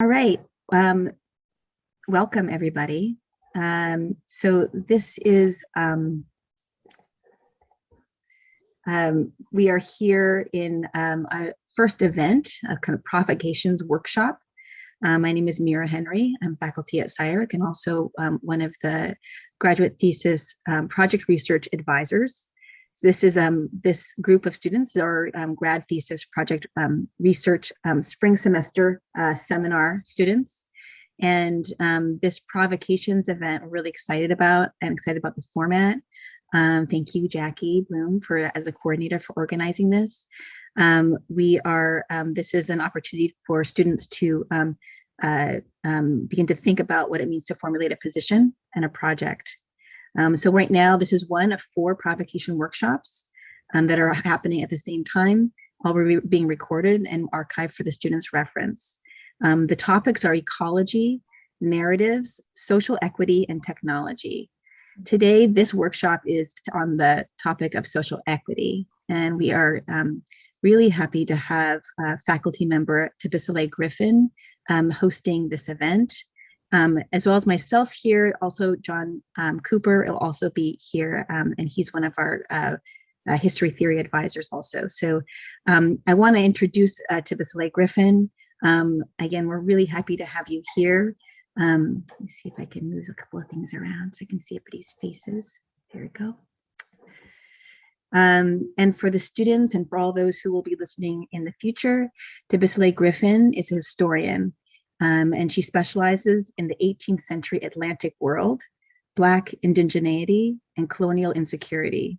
All right. Welcome, everybody. So this is, we are here in a first event, a kind of Provocations workshop. My name is Mira Henry. I'm faculty at SCI-Arc and also one of the graduate thesis project research advisors. So this is this group of students are grad thesis project research spring semester seminar students. And this Provocations event we're really excited about. I'm excited about the format. Thank you, Jackie Bloom, as a coordinator for organizing this. This is an opportunity for students to begin to think about what it means to formulate a position and a project. So right now, this is one of 4 provocation workshops that are happening at the same time, all being recorded and archived for the students' reference. The topics are ecology, narratives, social equity, and technology. Today, this workshop is on the topic of social equity, and we are really happy to have faculty member Thabisile Griffin hosting this event, as well as myself here. Also, John Cooper will also be here, and he's one of our history theory advisors also. So I want to introduce Thabisile Griffin. Again, we're really happy to have you here. Let me see if I can move a couple of things around so I can see everybody's faces. There we go. And for the students and for all those who will be listening in the future, Thabisile Griffin is a historian, and she specializes in the 18th century Atlantic world, Black indigeneity, and colonial insecurity.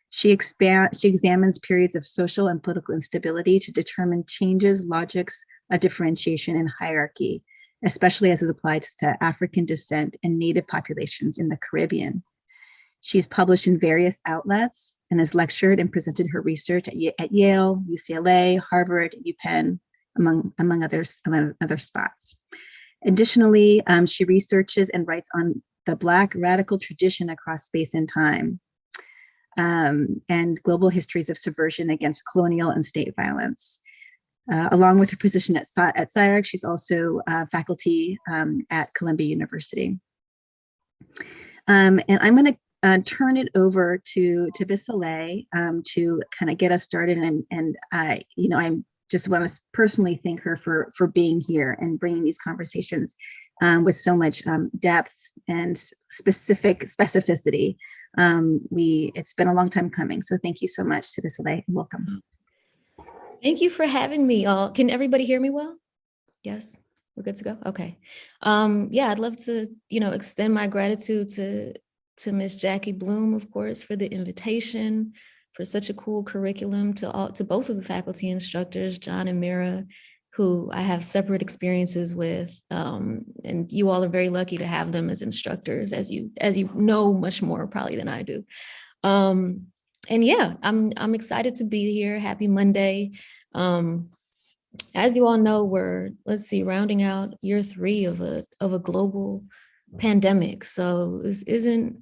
She examines periods of social and political instability to determine changes, logics of differentiation and hierarchy, especially as it applies to African descent and Native populations in the Caribbean. She's published in various outlets and has lectured and presented her research at Yale, UCLA, Harvard, UPenn, among other spots. Additionally, she researches and writes on the Black radical tradition across space and time, and global histories of subversion against colonial and state violence. Along with her position at SCI-Arc, she's also faculty at Columbia University. And I'm going to turn it over to Thabisile to kind of get us started. And I just want to personally thank her for being here and bringing these conversations with so much depth and specificity. It's been a long time coming. So thank you so much, Thabisile, and welcome. Thank you for having me all. Can everybody hear me well? Yes, we're good to go. Okay. Yeah, I'd love to, extend my gratitude to Miss Jackie Bloom, of course, for the invitation, for such a cool curriculum, to both of the faculty instructors, John and Mira, who I have separate experiences with, and you all are very lucky to have them as instructors, as you know much more probably than I do. And yeah, I'm excited to be here. Happy Monday. As you all know, we're, rounding out year 3 of a global pandemic. So this isn't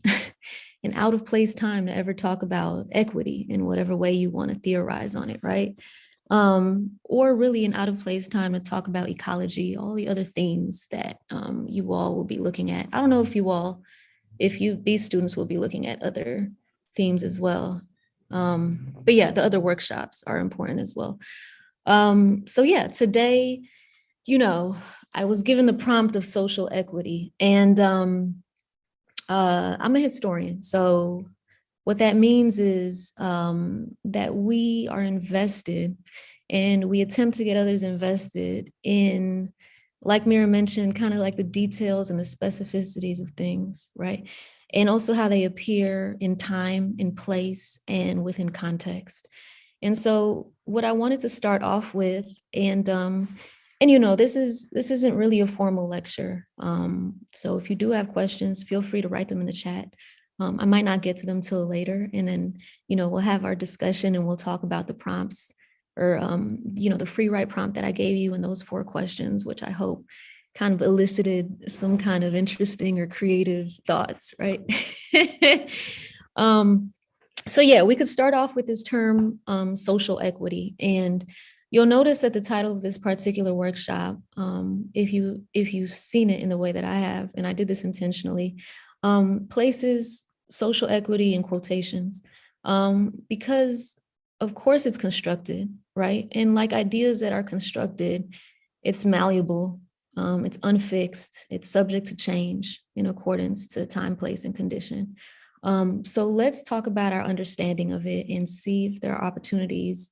an out of place time to ever talk about equity in whatever way you want to theorize on it, right? Or really an out of place time to talk about ecology, all the other themes that you all will be looking at. I don't know if these students will be looking at other themes as well. But yeah, the other workshops are important as well. So yeah, today, I was given the prompt of social equity, and I'm a historian. So what that means is that we are invested and we attempt to get others invested in, like Mira mentioned, kind of like the details and the specificities of things, right? And also how they appear in time, in place, and within context. And so what I wanted to start off with, and this isn't really a formal lecture. So if you do have questions, feel free to write them in the chat. I might not get to them till later, and then, we'll have our discussion and we'll talk about the prompts or, the free write prompt that I gave you in those 4 questions, which I hope kind of elicited some kind of interesting or creative thoughts, right? So yeah, we could start off with this term, social equity. And You'll notice that the title of this particular workshop, if you've seen it in the way that I have, and I did this intentionally, places social equity in quotations, because of course it's constructed, right? And like ideas that are constructed, it's malleable, it's unfixed, it's subject to change in accordance to time, place, and condition. So let's talk about our understanding of it and see if there are opportunities,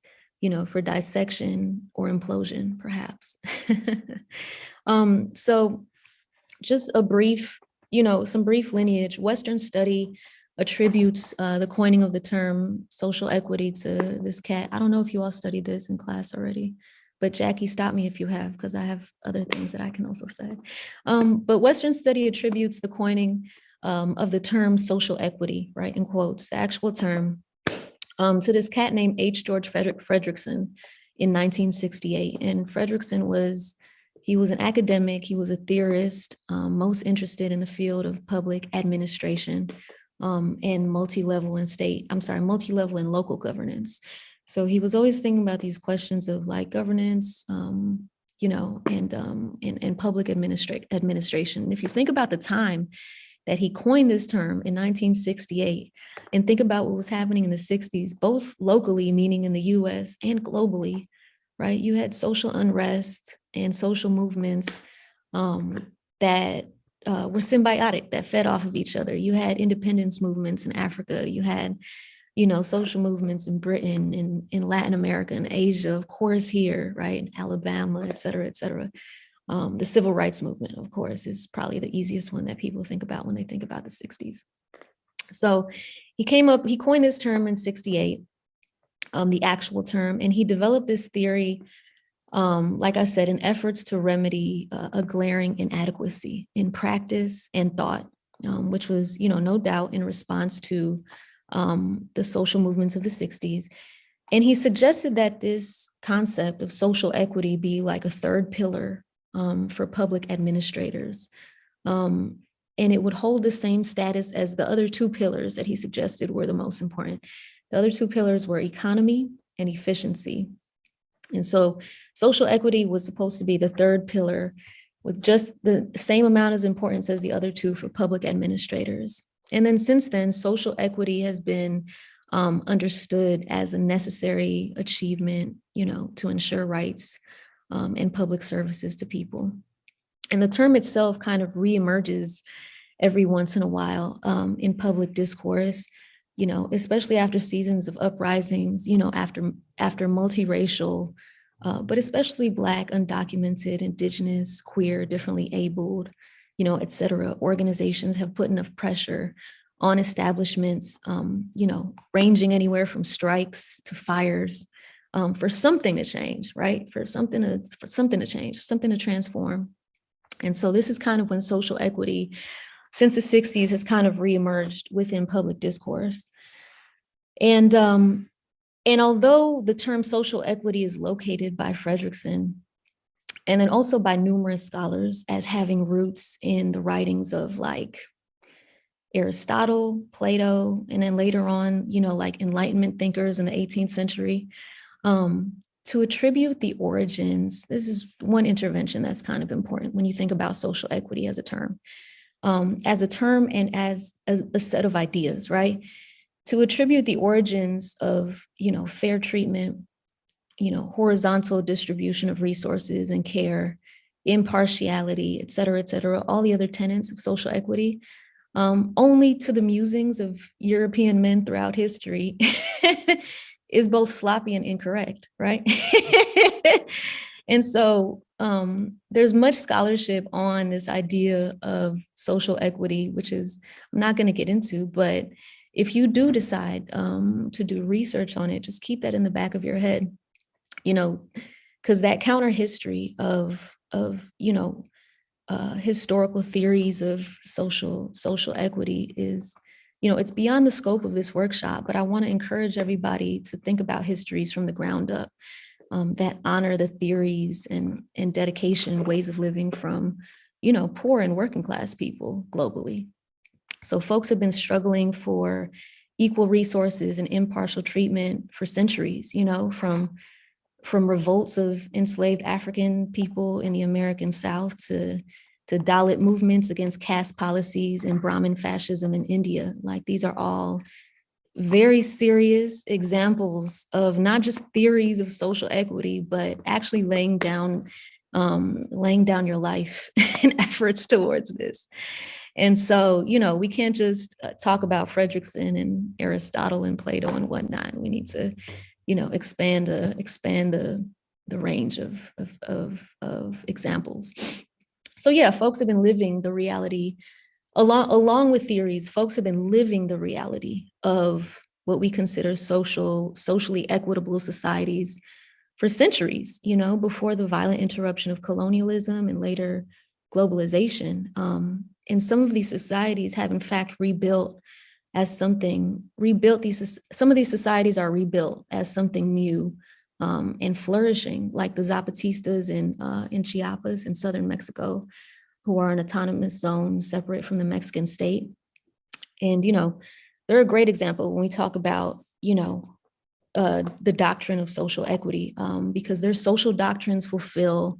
for dissection or implosion, perhaps. So just a brief, some brief lineage. Western study attributes the coining of the term social equity to this cat. I don't know if you all studied this in class already, but Jackie, stop me if you have, because I have other things that I can also say. But Western study attributes the coining of the term social equity, right, in quotes, the actual term, to this cat named H. George Fredrickson in 1968. And Fredrickson was an academic, he was a theorist, most interested in the field of public administration and multi-level and local governance. So he was always thinking about these questions of like governance, and public administration. And if you think about the time that he coined this term in 1968, and think about what was happening in the 60s, both locally, meaning in the US, and globally, right? You had social unrest and social movements that were symbiotic, that fed off of each other. You had independence movements in Africa. You had, social movements in Britain, in Latin America, and Asia, of course, here, right? In Alabama, et cetera, et cetera. The civil rights movement, of course, is probably the easiest one that people think about when they think about the 60s. So he coined this term in 68, the actual term, and he developed this theory, like I said, in efforts to remedy a glaring inadequacy in practice and thought, which was, no doubt in response to the social movements of the 60s. And he suggested that this concept of social equity be like a third pillar for public administrators. And it would hold the same status as the other two pillars that he suggested were the most important. The other two pillars were economy and efficiency. And so social equity was supposed to be the third pillar with just the same amount of importance as the other two for public administrators. And then since then, social equity has been understood as a necessary achievement, to ensure rights and public services to people. And the term itself kind of reemerges every once in a while in public discourse, especially after seasons of uprisings, after multiracial, but especially Black, undocumented, Indigenous, queer, differently abled, et cetera, organizations have put enough pressure on establishments, ranging anywhere from strikes to fires, for something to change, right? For something to change, something to transform. And so this is kind of when social equity, since the 60s, has kind of reemerged within public discourse. And although the term social equity is located by Fredrickson, and then also by numerous scholars as having roots in the writings of like Aristotle, Plato, and then later on, like Enlightenment thinkers in the 18th century, to attribute the origins, this is one intervention that's kind of important when you think about social equity as a term and as a set of ideas, right? To attribute the origins of, fair treatment, horizontal distribution of resources and care, impartiality, et cetera, all the other tenets of social equity, only to the musings of European men throughout history is both sloppy and incorrect, right? And so there's much scholarship on this idea of social equity, which is I'm not going to get into, but if you do decide to do research on it, just keep that in the back of your head, because that counter history of historical theories of social equity is, it's beyond the scope of this workshop, but I want to encourage everybody to think about histories from the ground up that honor the theories and dedication, ways of living from, poor and working class people globally. So folks have been struggling for equal resources and impartial treatment for centuries, from revolts of enslaved African people in the American South to Dalit movements against caste policies and Brahmin fascism in India. Like, these are all very serious examples of not just theories of social equity, but actually laying down your life in efforts towards this. And so, we can't just talk about Fredrickson and Aristotle and Plato and whatnot. We need to, expand the range of examples. So yeah, folks have been living the reality along with theories. Folks have been living the reality of what we consider socially equitable societies for centuries, before the violent interruption of colonialism and later globalization. And some of these societies have in fact some of these societies are rebuilt as something new and flourishing, like the Zapatistas in Chiapas in southern Mexico, who are an autonomous zone separate from the Mexican state. And, they're a great example when we talk about, the doctrine of social equity, because their social doctrines fulfill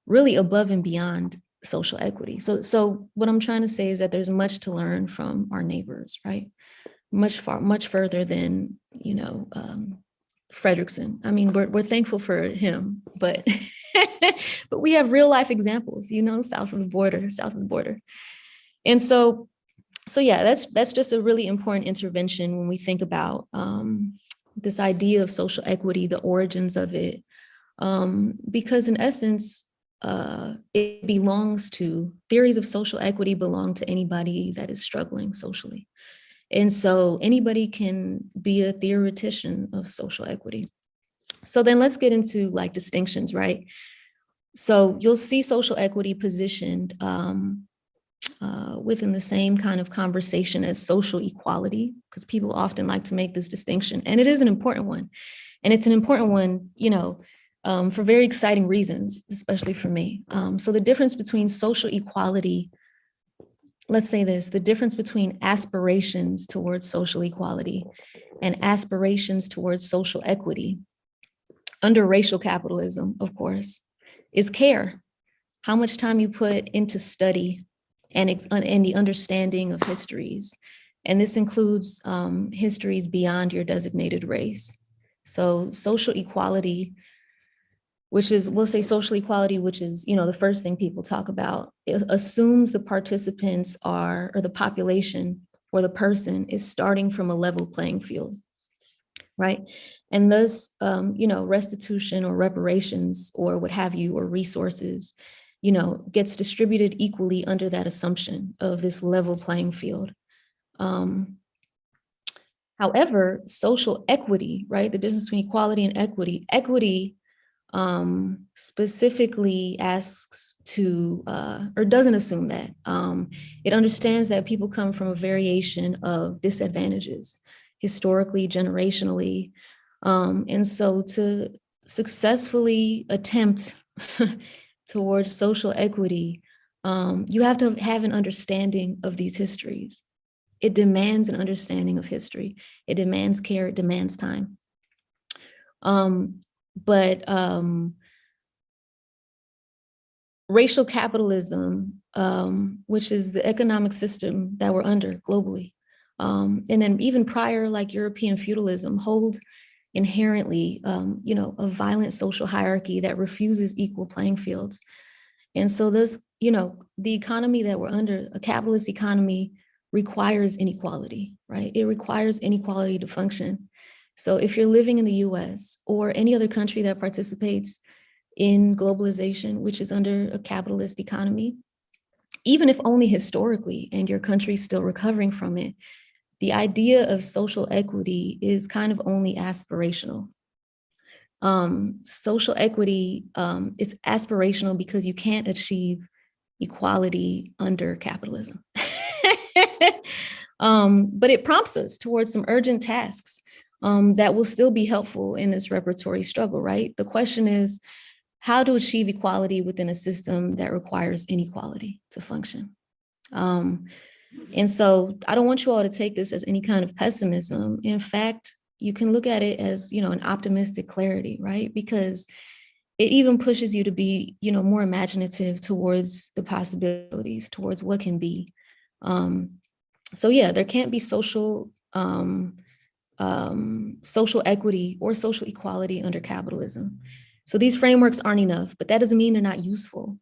really above and beyond social equity. So what I'm trying to say is that there's much to learn from our neighbors, right? Much further than, Fredrickson. I mean, we're thankful for him, but but we have real life examples, south of the border. And so yeah, that's just a really important intervention when we think about this idea of social equity, the origins of it, because in essence, theories of social equity belong to anybody that is struggling socially. And so anybody can be a theoretician of social equity. So then let's get into like distinctions, right? So you'll see social equity positioned within the same kind of conversation as social equality, because people often like to make this distinction, and it is an important one. And it's an important one, for very exciting reasons, especially for me. So the difference between social equality, let's say this, the difference between aspirations towards social equality and aspirations towards social equity under racial capitalism, of course, is care. How much time you put into study and the understanding of histories. And this includes histories beyond your designated race. So social equality, we'll say social equality, which is, the first thing people talk about, it assumes the participants or the population or the person is starting from a level playing field, right? And thus, restitution or reparations or what have you, or resources, gets distributed equally under that assumption of this level playing field. However, social equity, right? The difference between equality and equity specifically asks to, or doesn't assume that. It understands that people come from a variation of disadvantages, historically, generationally. And so to successfully attempt towards social equity, you have to have an understanding of these histories. It demands an understanding of history. It demands care, it demands time. But racial capitalism, which is the economic system that we're under globally, and then even prior, like European feudalism, hold inherently, a violent social hierarchy that refuses equal playing fields. And so this, the economy that we're under, a capitalist economy, requires inequality, right? It requires inequality to function. So if you're living in the US or any other country that participates in globalization, which is under a capitalist economy, even if only historically, and your country's still recovering from it, the idea of social equity is kind of only aspirational. Social equity, it's aspirational because you can't achieve equality under capitalism. But it prompts us towards some urgent tasks that will still be helpful in this reparatory struggle, right? The question is how to achieve equality within a system that requires inequality to function. And so I don't want you all to take this as any kind of pessimism. In fact, you can look at it as, an optimistic clarity, right? Because it even pushes you to be, more imaginative towards the possibilities, towards what can be. So yeah, there can't be social equity or social equality under capitalism. So these frameworks aren't enough, but that doesn't mean they're not useful.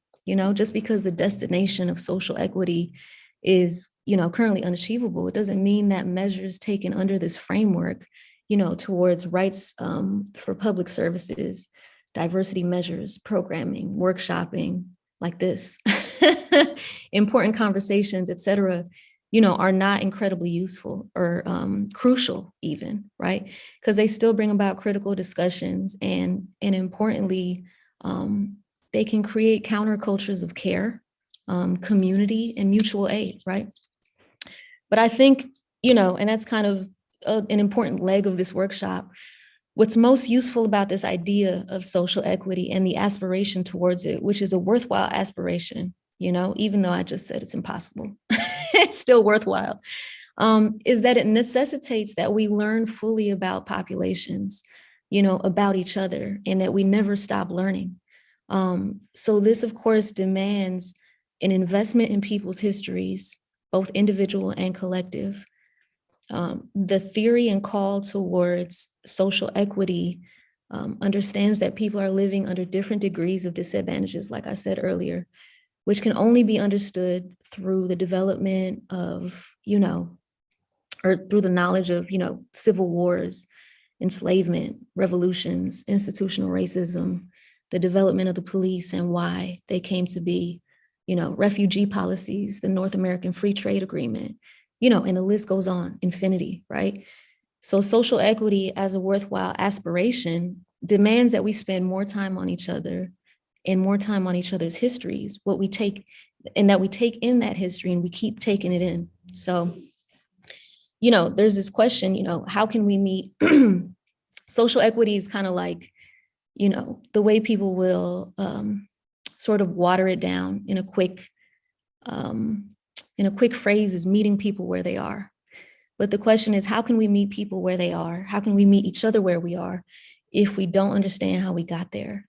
Just because the destination of social equity is, currently unachievable, it doesn't mean that measures taken under this framework, towards rights for public services, diversity measures, programming, workshopping, like this, important conversations, et cetera, are not incredibly useful or crucial even, right? Because they still bring about critical discussions and importantly, they can create countercultures of care, community, and mutual aid, right? But I think, and that's kind of an important leg of this workshop. What's most useful about this idea of social equity and the aspiration towards it, which is a worthwhile aspiration, even though I just said it's impossible, it's still worthwhile, is that it necessitates that we learn fully about populations, about each other, and that we never stop learning. So this, of course, demands an investment in people's histories, both individual and collective. The theory and call towards social equity understands that people are living under different degrees of disadvantages, like I said earlier, which can only be understood through the development of, or through the knowledge of, civil wars, enslavement, revolutions, institutional racism, the development of the police and why they came to be, refugee policies, the North American Free Trade Agreement, and the list goes on, infinity, right? So social equity as a worthwhile aspiration demands that we spend more time on each other and more time on each other's histories, what we take, and that we take in that history and we keep taking it in. So, there's this question, how can we meet social equity is kind of like, the way people will sort of water it down in a quick phrase is meeting people where they are. But the question is, how can we meet people where they are? How can we meet each other where we are if we don't understand how we got there?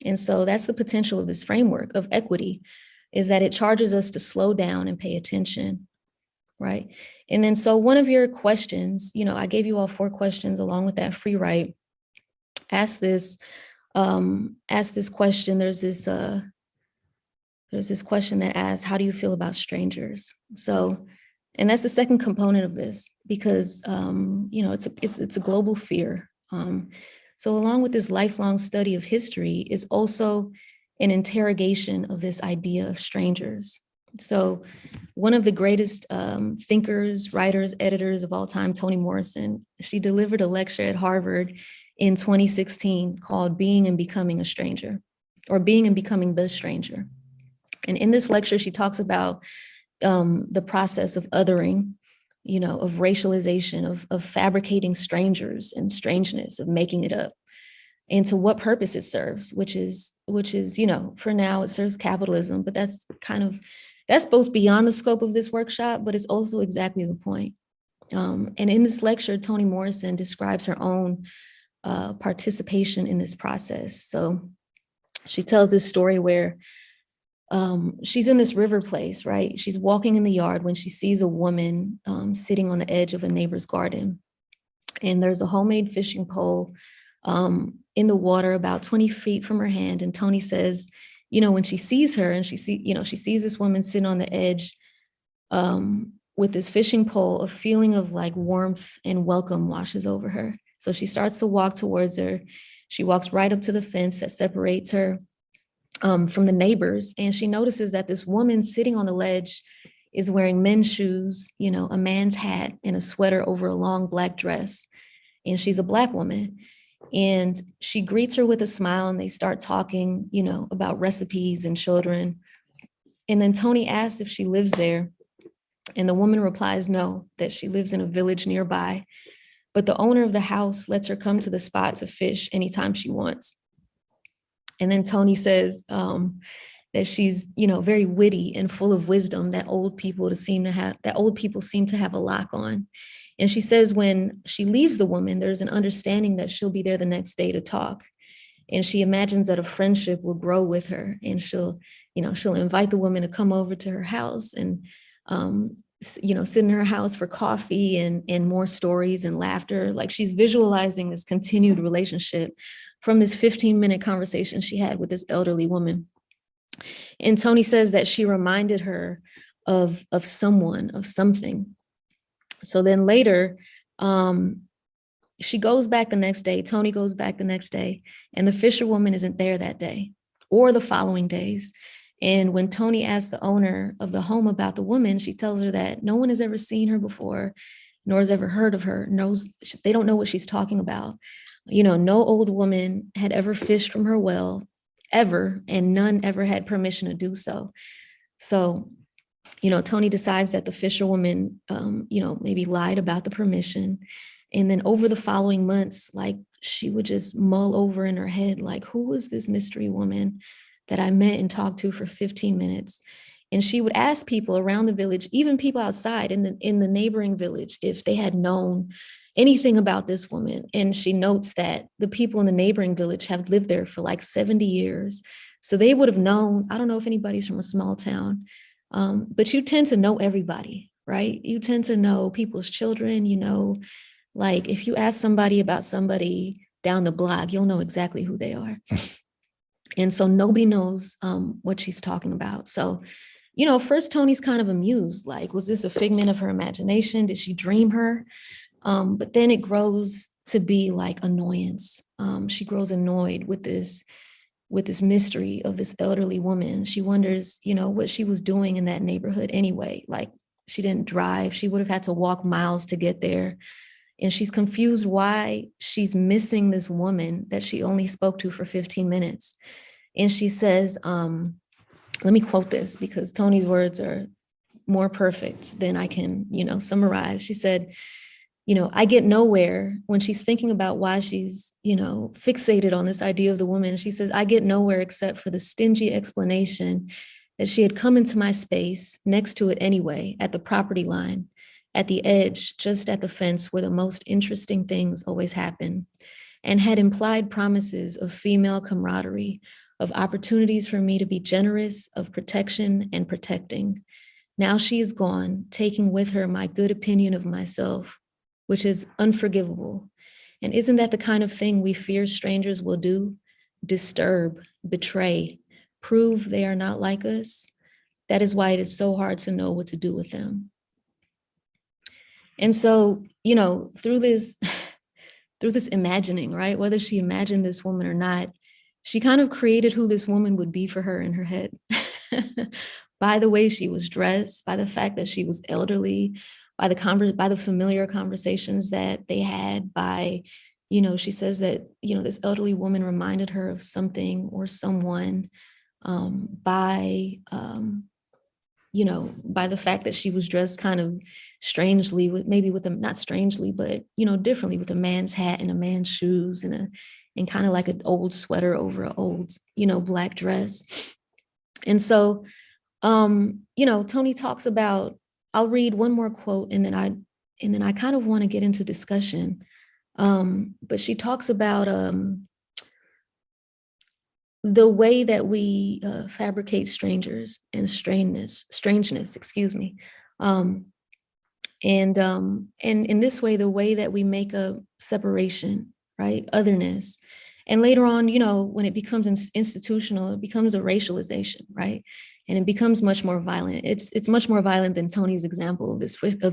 And so that's the potential of this framework of equity, is that it charges us to slow down and pay attention, right? And then so one of your questions, I gave you all 4 questions along with that free write. Ask this question. There's this question that asks, how do you feel about strangers? So, and that's the second component of this, because it's a global fear. So along with this lifelong study of history is also an interrogation of this idea of strangers. So one of the greatest thinkers, writers, editors of all time, Toni Morrison, she delivered a lecture at Harvard in 2016 called Being and Becoming a Stranger, or Being and Becoming the Stranger. And in this lecture, she talks about the process of othering, of racialization, of fabricating strangers and strangeness, of making it up, and to what purpose it serves, which is, for now it serves capitalism, but that's both beyond the scope of this workshop, but it's also exactly the point. And in this lecture, Toni Morrison describes her own participation in this process. So she tells this story where she's in this river place, right? She's walking in the yard when she sees a woman sitting on the edge of a neighbor's garden. And there's a homemade fishing pole in the water about 20 feet from her hand. And Toni says, when she sees her and she sees this woman sitting on the edge with this fishing pole, a feeling of like warmth and welcome washes over her. So she starts to walk towards her. She walks right up to the fence that separates her from the neighbors. And she notices that this woman sitting on the ledge is wearing men's shoes, a man's hat and a sweater over a long black dress. And she's a Black woman. And she greets her with a smile and they start talking, about recipes and children. And then Toni asks if she lives there. And the woman replies no, that she lives in a village nearby. But the owner of the house lets her come to the spot to fish anytime she wants. And then Toni says that she's, very witty and full of wisdom that old people seem to have a lock on. And she says when she leaves the woman, there's an understanding that she'll be there the next day to talk. And she imagines that a friendship will grow with her, and she'll invite the woman to come over to her house and, sit in her house for coffee and more stories and laughter. Like, she's visualizing this continued relationship from this 15-minute conversation she had with this elderly woman. And Toni says that she reminded her of someone, of something. So then later, she goes back the next day, Toni goes back the next day, and the fisherwoman isn't there that day or the following days. And when Toni asks the owner of the home about the woman, she tells her that no one has ever seen her before, nor has ever heard of her, they don't know what she's talking about. No old woman had ever fished from her well, ever, and none ever had permission to do so. So, Toni decides that the fisherwoman, maybe lied about the permission. And then over the following months, like, she would just mull over in her head, like, who was this mystery woman that I met and talked to for 15 minutes? And she would ask people around the village, even people outside in the neighboring village, if they had known anything about this woman. And she notes that the people in the neighboring village have lived there for like 70 years. So they would have known. I don't know if anybody's from a small town, but you tend to know everybody, right? You tend to know people's children, like, if you ask somebody about somebody down the block, you'll know exactly who they are. And so nobody knows what she's talking about. So, first Toni's kind of amused, like, was this a figment of her imagination? Did she dream her? But then it grows to be like annoyance. She grows annoyed with this mystery of this elderly woman. She wonders, what she was doing in that neighborhood anyway. Like, she didn't drive. She would have had to walk miles to get there. And she's confused why she's missing this woman that she only spoke to for 15 minutes. And she says, let me quote this because Toni's words are more perfect than I can, summarize. She said, I get nowhere when she's thinking about why she's, fixated on this idea of the woman. She says, I get nowhere except for the stingy explanation that she had come into my space next to it anyway, at the property line, at the edge, just at the fence where the most interesting things always happen, and had implied promises of female camaraderie, of opportunities for me to be generous, of protection and protecting. Now she is gone, taking with her my good opinion of myself, which is unforgivable. And isn't that the kind of thing we fear strangers will do? Disturb, betray, prove they are not like us. That is why it is so hard to know what to do with them. And so, through this imagining, right, whether she imagined this woman or not, she kind of created who this woman would be for her in her head by the way she was dressed, by the fact that she was elderly, by the familiar conversations that they had, by, she says that, this elderly woman reminded her of something or someone, by the fact that she was dressed kind of strangely, not strangely, but, differently, with a man's hat and a man's shoes and kind of like an old sweater over an old, black dress. And so, Toni talks about, I'll read one more quote and then I kind of want to get into discussion. But she talks about the way that we fabricate strangers and strangeness, excuse me. And in this way, the way that we make a separation, right? Otherness. And later on, when it becomes institutional, it becomes a racialization, right? And it becomes much more violent. It's much more violent than Toni's example of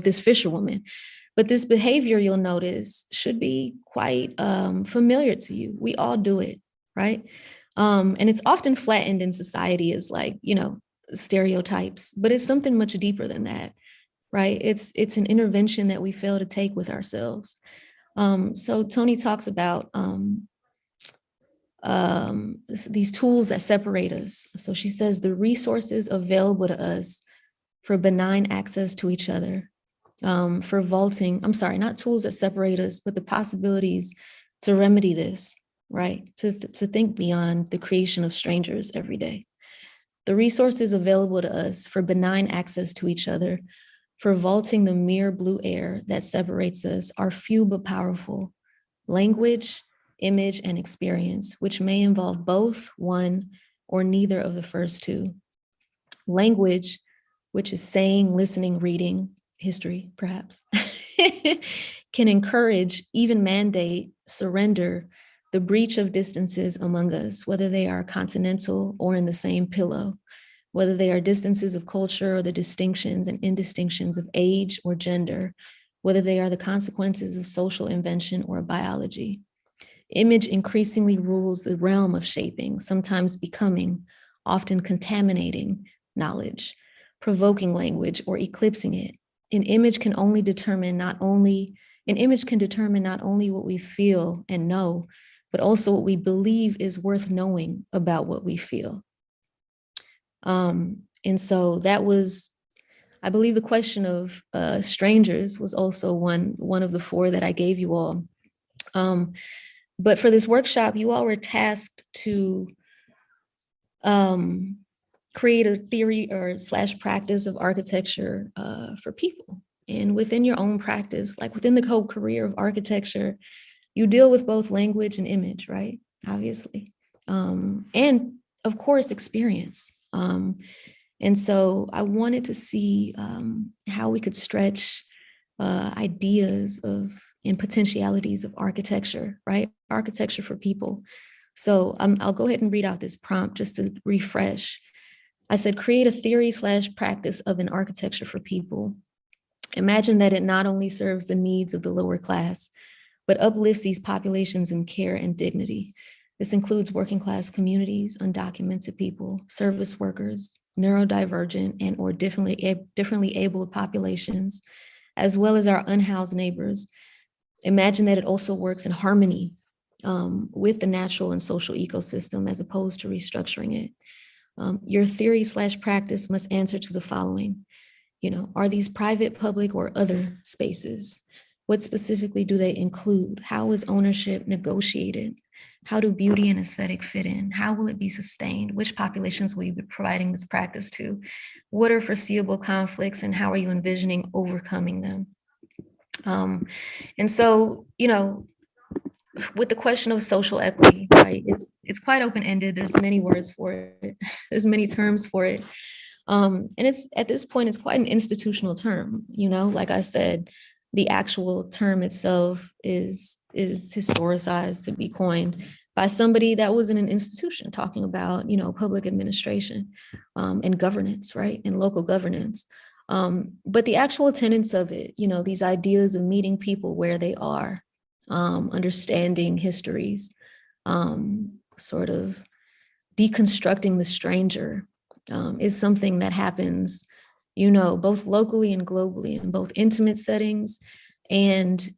this fisherwoman. But this behavior, you'll notice, should be quite familiar to you. We all do it, right? And it's often flattened in society as like, stereotypes, but it's something much deeper than that, right? It's an intervention that we fail to take with ourselves. So Toni talks about these tools that separate us. So she says the resources available to us for benign access to each other, for vaulting, not tools that separate us, but the possibilities to remedy this, right? To think beyond the creation of strangers every day. The resources available to us for benign access to each other, for vaulting the mere blue air that separates us are few but powerful: language, image, and experience, which may involve both, one, or neither of the first two. Language, which is saying, listening, reading, history, perhaps, can encourage, even mandate, surrender, the breach of distances among us, whether they are continental or in the same pillow, whether they are distances of culture or the distinctions and indistinctions of age or gender, whether they are the consequences of social invention or biology. Image increasingly rules the realm of shaping, sometimes becoming, often contaminating knowledge, provoking language or eclipsing it. An image can determine not only what we feel and know, but also what we believe is worth knowing about what we feel. And so that was, I believe, the question of strangers was also one of the four that I gave you all. But for this workshop, you all were tasked to create a theory or / practice of architecture for people. And within your own practice, like within the whole career of architecture, you deal with both language and image, right? Obviously. And of course, experience. And so I wanted to see how we could stretch ideas of and potentialities of architecture, right? Architecture for people. So I'll go ahead and read out this prompt just to refresh. I said, create a theory / practice of an architecture for people. Imagine that it not only serves the needs of the lower class, but uplifts these populations in care and dignity. This includes working class communities, undocumented people, service workers, neurodivergent and or differently abled populations, as well as our unhoused neighbors. Imagine that it also works in harmony with the natural and social ecosystem as opposed to restructuring it. Your theory / practice must answer to the following. Are these private, public, or other spaces? What specifically do they include? How is ownership negotiated? How do beauty and aesthetic fit in? How will it be sustained? Which populations will you be providing this practice to? What are foreseeable conflicts and how are you envisioning overcoming them? And so, with the question of social equity, right, it's quite open-ended. There's many words for it. There's many terms for it. And it's at this point, it's quite an institutional term, like I said, the actual term itself is historicized to be coined by somebody that was in an institution talking about, public administration and governance, right, and local governance. But the actual tenets of it, these ideas of meeting people where they are, understanding histories, sort of deconstructing the stranger, is something that happens, both locally and globally, in both intimate settings and,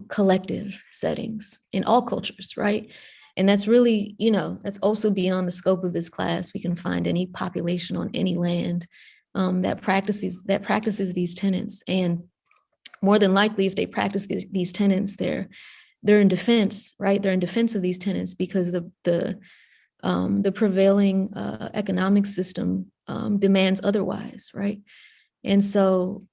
collective settings in all cultures, right? And that's really, that's also beyond the scope of this class. We can find any population on any land that practices these tenets. And more than likely, if they practice these tenets, they're in defense, right? They're in defense of these tenets because the prevailing economic system demands otherwise, right? And so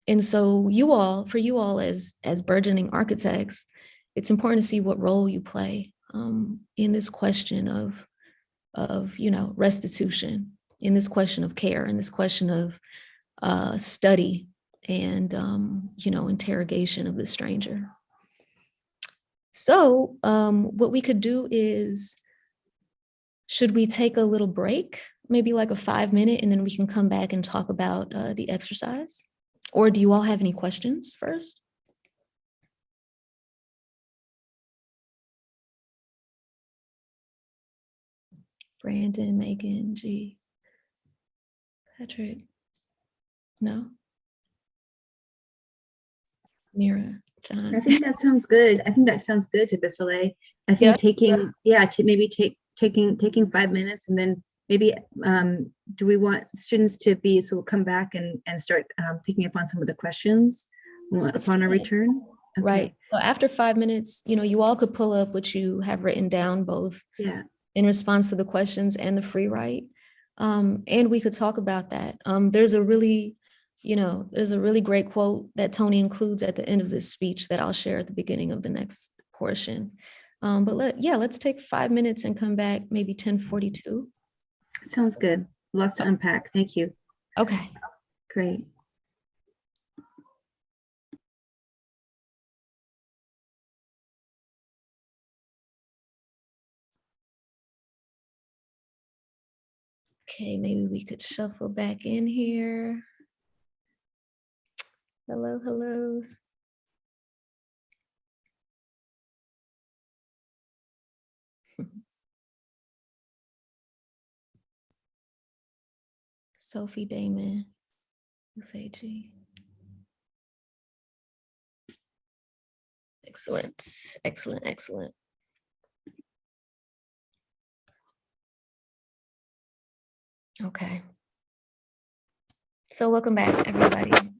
you all as burgeoning architects, it's important to see what role you play in this question of restitution, in this question of care, in this question of study and interrogation of the stranger. So what we could do is, should we take a little break, maybe like a 5-minute, and then we can come back and talk about the exercise? Or do you all have any questions first? Brandon, Megan, G, Patrick, no? Mira, John. I think that sounds good. Thabisile. I think taking 5 minutes, and then maybe do we want students to be, so we'll come back and start picking up on some of the questions upon our return? Okay. Right. So after 5 minutes, you all could pull up what you have written down, both in response to the questions and the free write. And we could talk about that. There's a really there's a really great quote that Toni includes at the end of this speech that I'll share at the beginning of the next portion. But let's take 5 minutes and come back maybe 10:42. Sounds good. Lots to unpack. Thank you. Okay. Great. Okay, maybe we could shuffle back in here. Hello, hello. Sophie Damon, UFAG. Excellent, excellent, excellent. Okay. So welcome back, everybody. That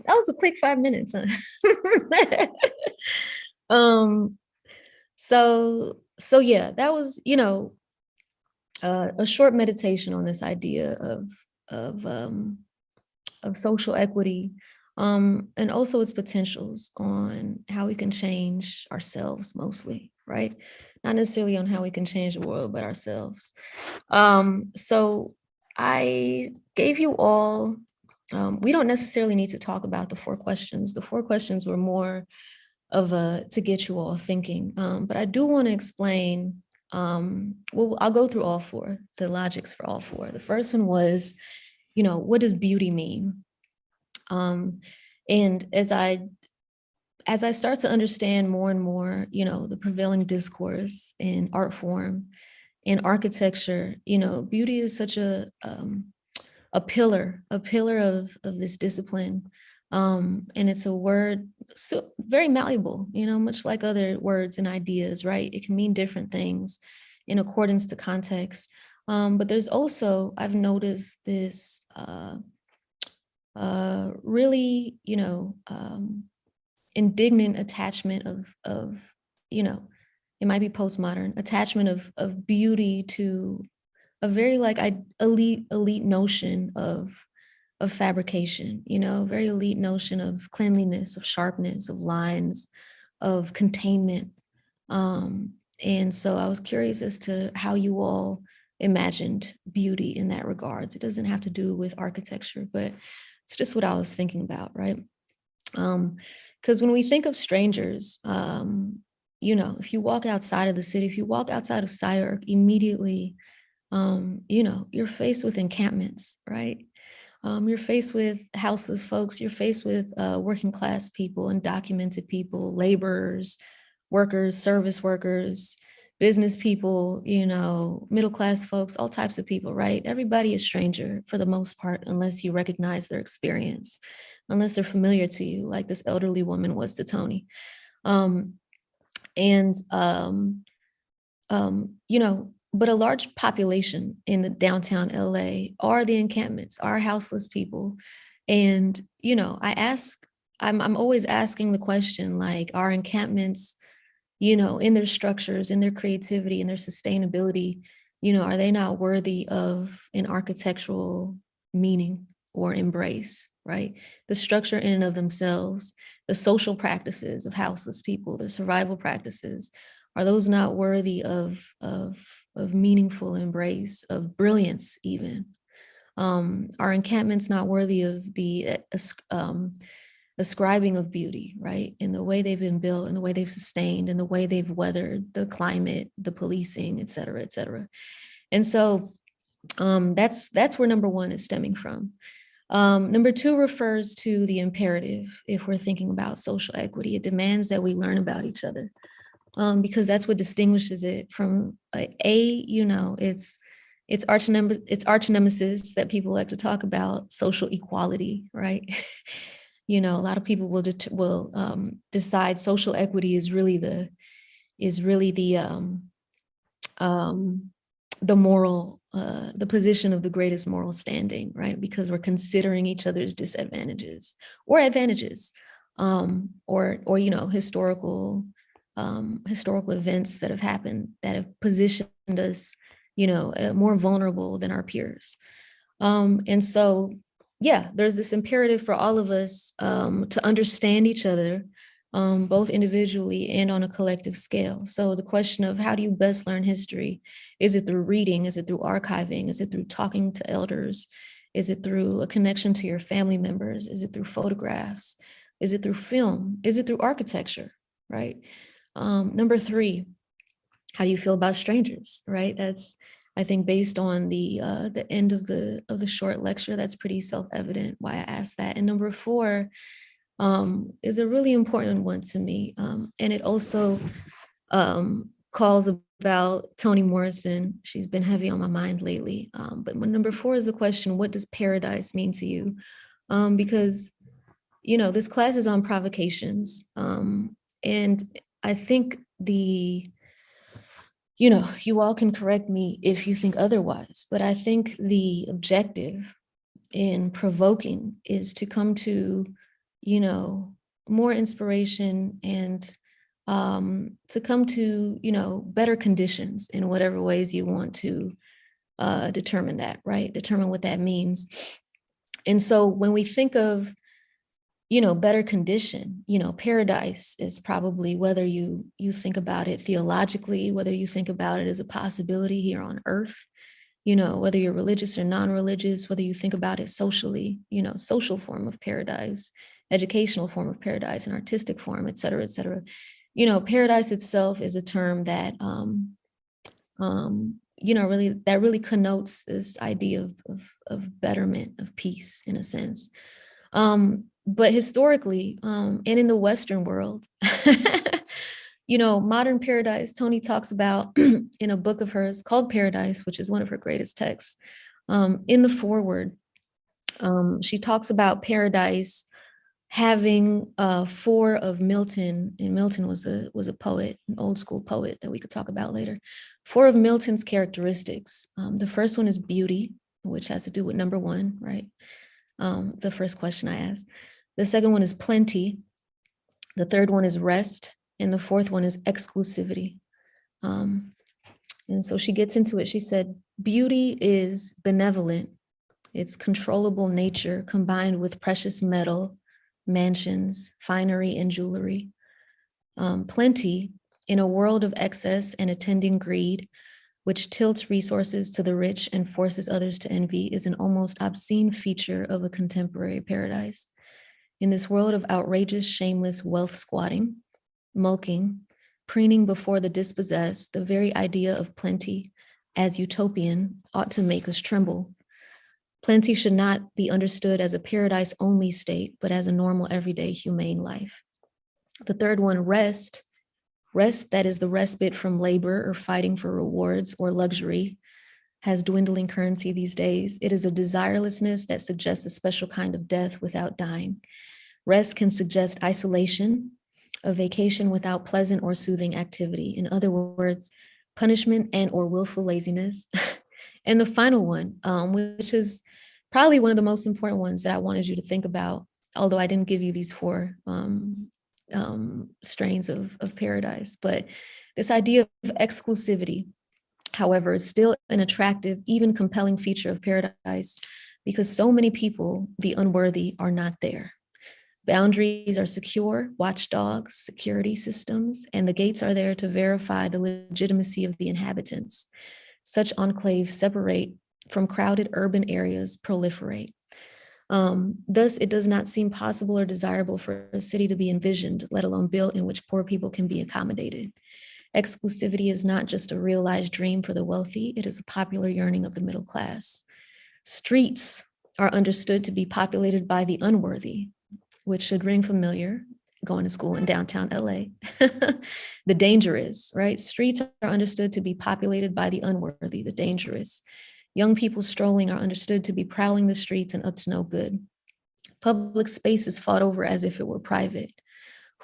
was a quick 5 minutes, huh? So yeah, that was, a short meditation on this idea of social equity, and also its potentials on how we can change ourselves mostly, right? Not necessarily on how we can change the world, but ourselves. So I gave you all, we don't necessarily need to talk about the 4 questions. The 4 questions were more of to get you all thinking. But I do want to explain, well, I'll go through all 4, the logics for all 4. The first one was, what does beauty mean? And as I start to understand more and more, the prevailing discourse in art form, in architecture, beauty is such a pillar of this discipline. And it's a word so very malleable, much like other words and ideas, right? It can mean different things in accordance to context. But there's also, I've noticed this really, indignant attachment of, it might be postmodern attachment of beauty to a very like elite notion of fabrication, very elite notion of cleanliness, of sharpness, of lines, of containment. And so I was curious as to how you all imagined beauty in that regards. It doesn't have to do with architecture, but it's just what I was thinking about, right? Because when we think of strangers, if you walk outside of the city, if you walk outside of SCI-Arc, immediately, you're faced with encampments, right? You're faced with houseless folks, you're faced with working class people, undocumented people, laborers, workers, service workers, business people, middle class folks, all types of people, right? Everybody is stranger for the most part, unless you recognize their experience, unless they're familiar to you, like this elderly woman was to Toni. But a large population in the downtown LA are the encampments, are houseless people. And, I'm always asking the question, like, are encampments, in their structures, in their creativity, in their sustainability, are they not worthy of an architectural meaning or embrace, right? The structure in and of themselves, the social practices of houseless people, the survival practices, are those not worthy of meaningful embrace, of brilliance even? Are encampments not worthy of the ascribing of beauty, right? In the way they've been built, in the way they've sustained, in the way they've weathered the climate, the policing, et cetera, et cetera. And so that's where number 1 is stemming from. Number 2 refers to the imperative. If we're thinking about social equity, it demands that we learn about each other, because that's what distinguishes it from it's arch nemesis that people like to talk about, social equality, right? A lot of people will decide social equity is really the moral, the position of the greatest moral standing, right? Because we're considering each other's disadvantages or advantages, or historical events that have happened that have positioned us, more vulnerable than our peers. And so yeah, there's this imperative for all of us to understand each other, both individually and on a collective scale. So the question of how do you best learn history? Is it through reading? Is it through archiving? Is it through talking to elders? Is it through a connection to your family members? Is it through photographs? Is it through film? Is it through architecture, right? Number three, how do you feel about strangers, right? That's, I think, based on the end of the short lecture, that's pretty self-evident why I asked that. And number four is a really important one to me, and it also calls about Toni Morrison. She's been heavy on my mind lately. But number four is the question: what does paradise mean to you? Because this class is on provocations, and I think you all can correct me if you think otherwise, but I think the objective in provoking is to come to, more inspiration and to come to, better conditions in whatever ways you want to determine that, right? Determine what that means. And so when we think of better condition, paradise is probably, whether you think about it theologically, whether you think about it as a possibility here on earth, whether you're religious or non-religious, whether you think about it socially, social form of paradise, educational form of paradise, and artistic form, et cetera, et cetera. Paradise itself is a term that, really connotes this idea of betterment, of peace, in a sense. But historically, and in the Western world, modern paradise, Toni talks about in a book of hers called Paradise, which is one of her greatest texts. In the foreword, she talks about paradise having four of Milton, and Milton was a poet, an old school poet that we could talk about later. Four of Milton's characteristics. The first one is beauty, which has to do with number one, right? The first question I asked. The second one is plenty. The third one is rest. And the fourth one is exclusivity. And so she gets into it. She said, beauty is benevolent. It's controllable nature combined with precious metal, mansions, finery, and jewelry. Plenty, in a world of excess and attending greed, which tilts resources to the rich and forces others to envy, is an almost obscene feature of a contemporary paradise. In this world of outrageous, shameless wealth squatting, mulking, preening before the dispossessed, the very idea of plenty as utopian ought to make us tremble. Plenty should not be understood as a paradise-only state, but as a normal, everyday, humane life. The third one, rest, that is the respite from labor or fighting for rewards or luxury, has dwindling currency these days. It is a desirelessness that suggests a special kind of death without dying. Rest can suggest isolation, a vacation without pleasant or soothing activity. In other words, punishment and or willful laziness. And the final one, which is probably one of the most important ones that I wanted you to think about, although I didn't give you these four strains of paradise, but this idea of exclusivity, however, is still an attractive, even compelling feature of paradise because so many people, the unworthy, are not there. Boundaries are secure, watchdogs, security systems, and the gates are there to verify the legitimacy of the inhabitants. Such enclaves separate from crowded urban areas, proliferate. Thus, it does not seem possible or desirable for a city to be envisioned, let alone built, in which poor people can be accommodated. Exclusivity is not just a realized dream for the wealthy, it is a popular yearning of the middle class. Streets are understood to be populated by the unworthy, which should ring familiar, going to school in downtown LA. The dangerous, right? Streets are understood to be populated by the unworthy, the dangerous. Young people strolling are understood to be prowling the streets and up to no good. Public space is fought over as if it were private.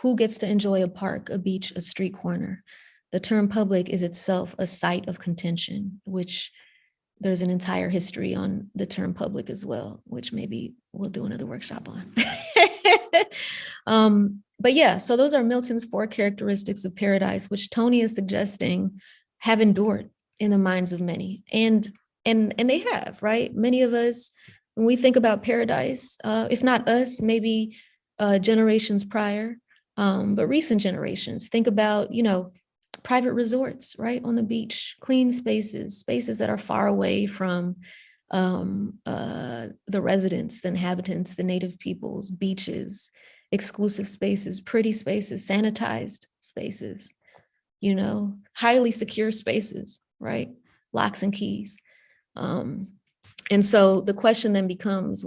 Who gets to enjoy a park, a beach, a street corner? The term public is itself a site of contention, which there's an entire history on the term public as well, which maybe we'll do another workshop on. But yeah, so those are Milton's four characteristics of paradise, which Toni is suggesting have endured in the minds of many. And they have, right? Many of us when we think about paradise, if not us, maybe generations prior, but recent generations, think about, private resorts, right, on the beach, clean spaces that are far away from the residents, the inhabitants, the native peoples, beaches, exclusive spaces, pretty spaces, sanitized spaces, highly secure spaces, right? Locks and keys. And so the question then becomes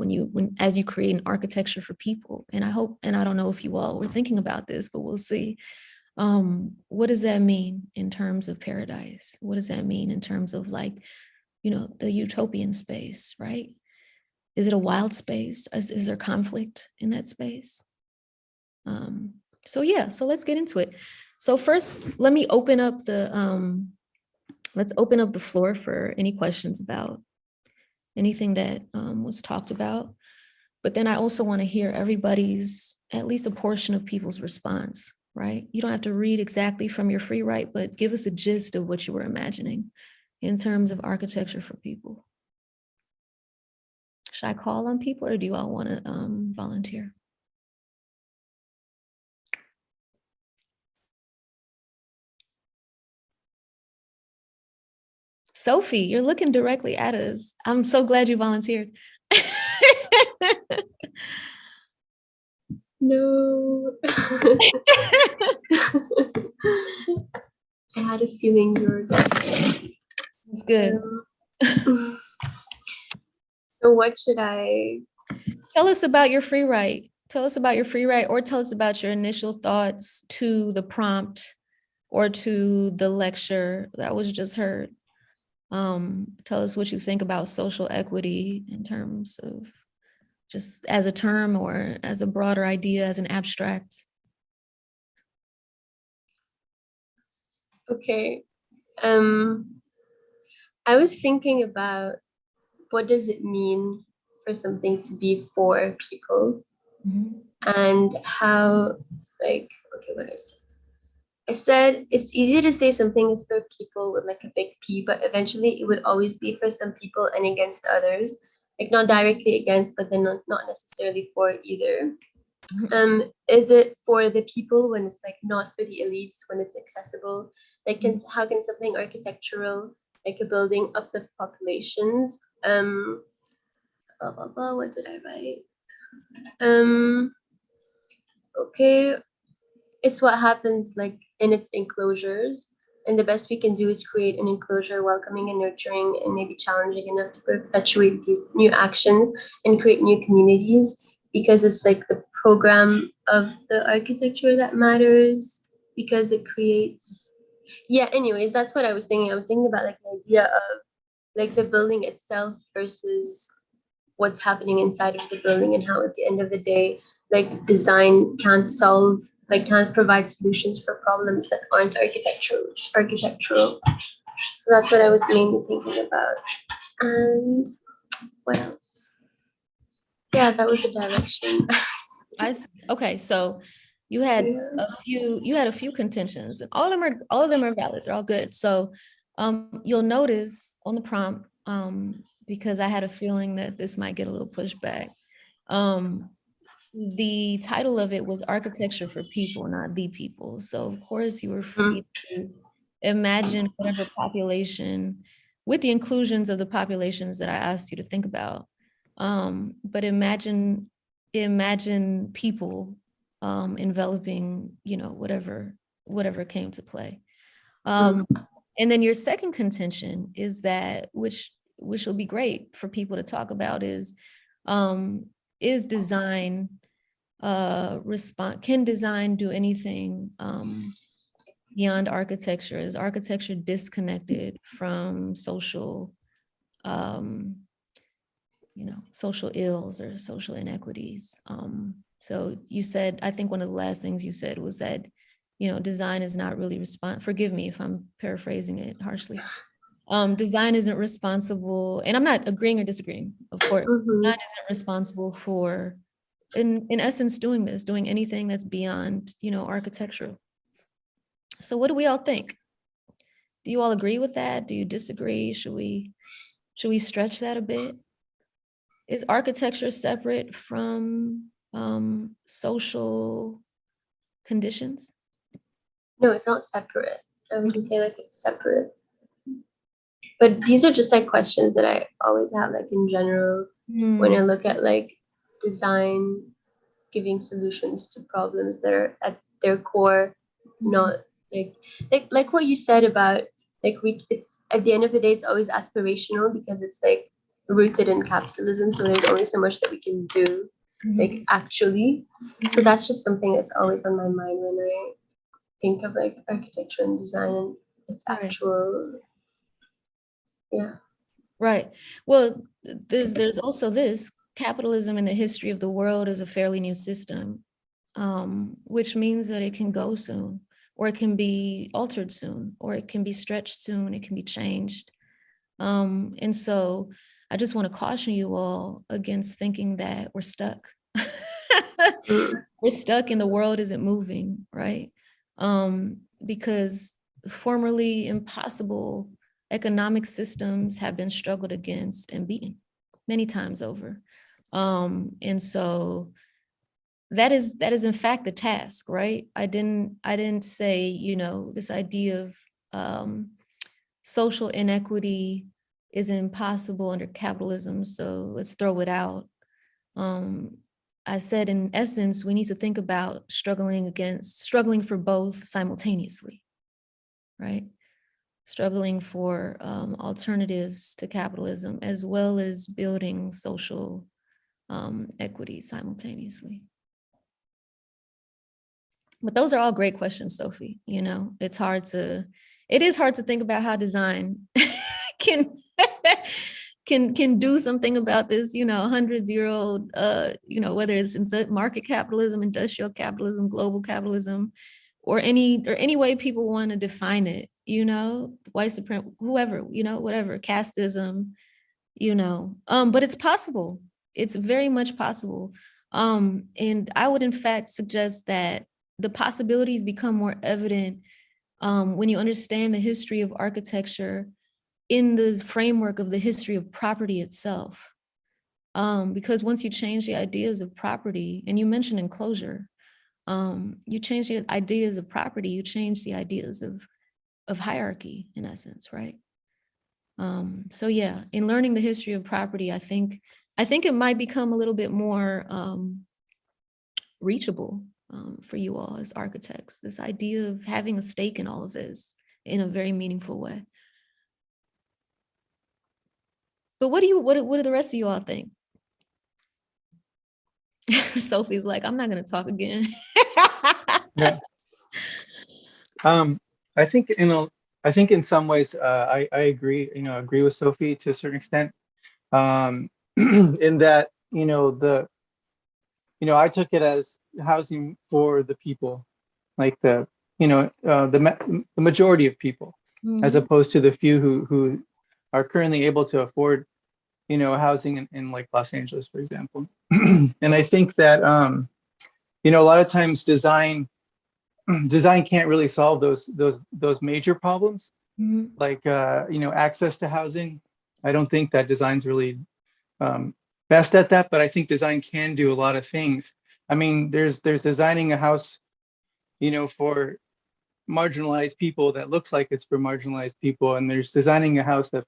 as you create an architecture for people, and I don't know if you all were thinking about this, but we'll see. What does that mean in terms of paradise? What does that mean in terms of the utopian space, right? Is it a wild space? Is there conflict in that space? So let's get into it. So first, let me open up let's open up the floor for any questions about anything that was talked about. But then I also want to hear everybody's, at least a portion of people's response, right? You don't have to read exactly from your free write, but give us a gist of what you were imagining in terms of architecture for people. Should I call on people, or do you all want to volunteer? Sophie, you're looking directly at us. I'm so glad you volunteered. No. I had a feeling you were going to. That's good. So what should I? Tell us about your free write. Tell us about your free write, or tell us about your initial thoughts to the prompt or to the lecture that was just heard. Tell us what you think about social equity in terms of just as a term or as a broader idea, as an abstract. Okay. I was thinking about what does it mean for something to be for people, and how, what I said it's easy to say something is for people with a big P, but eventually it would always be for some people and against others, not directly against, but then not necessarily for either. Is it for the people when it's not for the elites, when it's accessible? How can something architectural, like a building, uplift populations? What did I write? Okay, it's what happens in its enclosures, and the best we can do is create an enclosure welcoming and nurturing and maybe challenging enough to perpetuate these new actions and create new communities, because it's the program of the architecture that matters, because it creates. Anyways, that's what I was thinking. I was thinking about the idea of the building itself versus what's happening inside of the building, and how at the end of the day design can't provide solutions for problems that aren't architectural. So that's what I was mainly thinking about. And what else? Yeah, that was the direction. Okay, so you had a few contentions, and all of them are valid. They're all good. So you'll notice on the prompt, because I had a feeling that this might get a little pushback. The title of it was Architecture for People, not the People. So of course you were free to imagine whatever population, with the inclusions of the populations that I asked you to think about. But imagine people enveloping, whatever came to play. And then your second contention is that, which will be great for people to talk about, is design can design do anything beyond architecture? Is architecture disconnected from social social ills or social inequities? So you said, I think one of the last things you said was that design is not really forgive me if I'm paraphrasing it harshly. Design isn't responsible, and I'm not agreeing or disagreeing, of course. Design isn't responsible for, in essence, doing anything that's beyond, architectural. So what do we all think? Do you all agree with that? Do you disagree? Should we stretch that a bit? Is architecture separate from social conditions? No, it's not separate. I wouldn't say like it's separate. But these are just like questions that I always have, like in general, when I look at like design giving solutions to problems that are at their core, not like what you said about like it's at the end of the day it's always aspirational because it's like rooted in capitalism, so there's only so much that we can do like actually. So that's just something that's always on my mind when I think of like architecture and design and its actual Right. Well, there's also this capitalism in the history of the world is a fairly new system, which means that it can go soon, or it can be altered soon, or it can be stretched soon, it can be changed. And so I just want to caution you all against thinking that we're stuck. We're stuck and the world isn't moving, right? Because formerly impossible economic systems have been struggled against and beaten many times over. And so that is in fact the task, right? I didn't say, you know, this idea of social inequity is impossible under capitalism, so let's throw it out. I said in essence, we need to think about struggling for both simultaneously, right? Struggling for alternatives to capitalism, as well as building social equity simultaneously. But those are all great questions, Sophie. You know, it is hard to think about how design can can do something about this, you know, hundreds-year-old, you know, whether it's market capitalism, industrial capitalism, global capitalism, or any way people want to define it, you know, white supremacy, whoever, you know, whatever, casteism, you know, but it's possible. It's very much possible. And I would in fact suggest that the possibilities become more evident when you understand the history of architecture in the framework of the history of property itself. Because once you change the ideas of property, and you mentioned enclosure, you change the ideas of property, you change the ideas of hierarchy in essence, right? So yeah, in learning the history of property, I think it might become a little bit more reachable for you all as architects, this idea of having a stake in all of this in a very meaningful way. But what do the rest of you all think? Sophie's like, I'm not going to talk again. Yeah. I think in some ways I agree, you know, agree with Sophie to a certain extent, in that, you know, I took it as housing for the people, like the majority of people, as opposed to the few who are currently able to afford, you know, housing in like Los Angeles, for example. And I think that you know, a lot of times design can't really solve those major problems, like you know, access to housing. I don't think that design's really best at that, but I think design can do a lot of things. I mean, there's designing a house, you know, for marginalized people that looks like it's for marginalized people, and there's designing a house that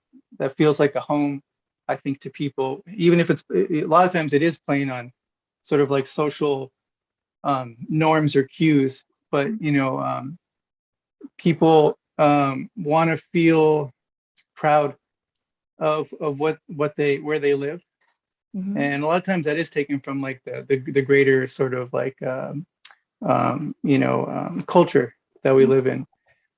feels like a home, I think, to people, even if it's a lot of times it is playing on sort of like social norms or cues, but you know, people want to feel proud of where they live, and a lot of times that is taken from like the greater sort of like you know, culture that we live in.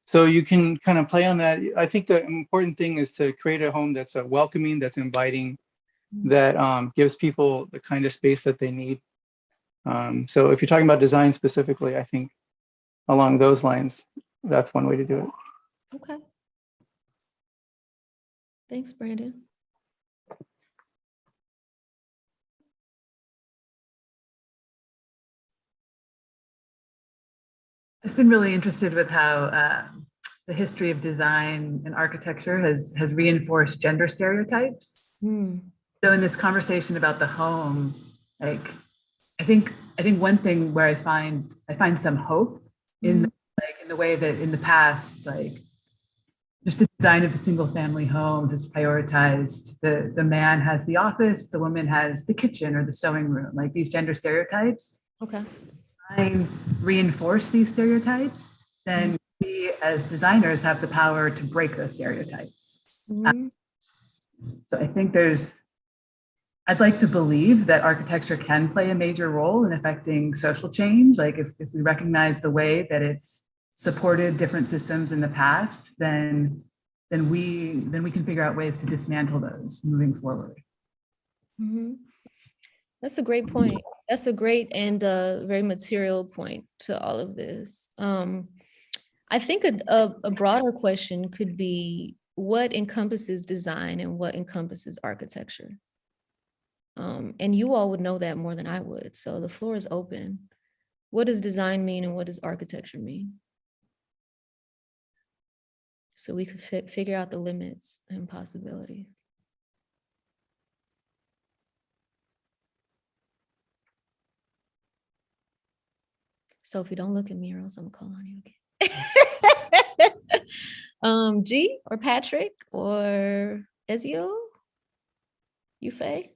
So you can kind of play on that. I think the important thing is to create a home that's welcoming, that's inviting, that gives people the kind of space that they need. So if you're talking about design specifically, I think along those lines, that's one way to do it. Okay. Thanks, Brandon. I've been really interested with how the history of design and architecture has reinforced gender stereotypes. So in this conversation about the home, like I think one thing where I find some hope in in the way that in the past, like just the design of the single family home has prioritized the man has the office, the woman has the kitchen or the sewing room, like these gender stereotypes. Okay. I reinforce these stereotypes, then we as designers have the power to break those stereotypes. So I think I'd like to believe that architecture can play a major role in affecting social change. Like if we recognize the way that it's supported different systems in the past, then we can figure out ways to dismantle those moving forward. That's a great point. That's a great and very material point to all of this. I think a broader question could be what encompasses design and what encompasses architecture. And you all would know that more than I would. So the floor is open. What does design mean and what does architecture mean? So we could figure out the limits and possibilities. Sophie, don't look at me or else I'm gonna call on you again. G or Patrick or Ezio? Yufei?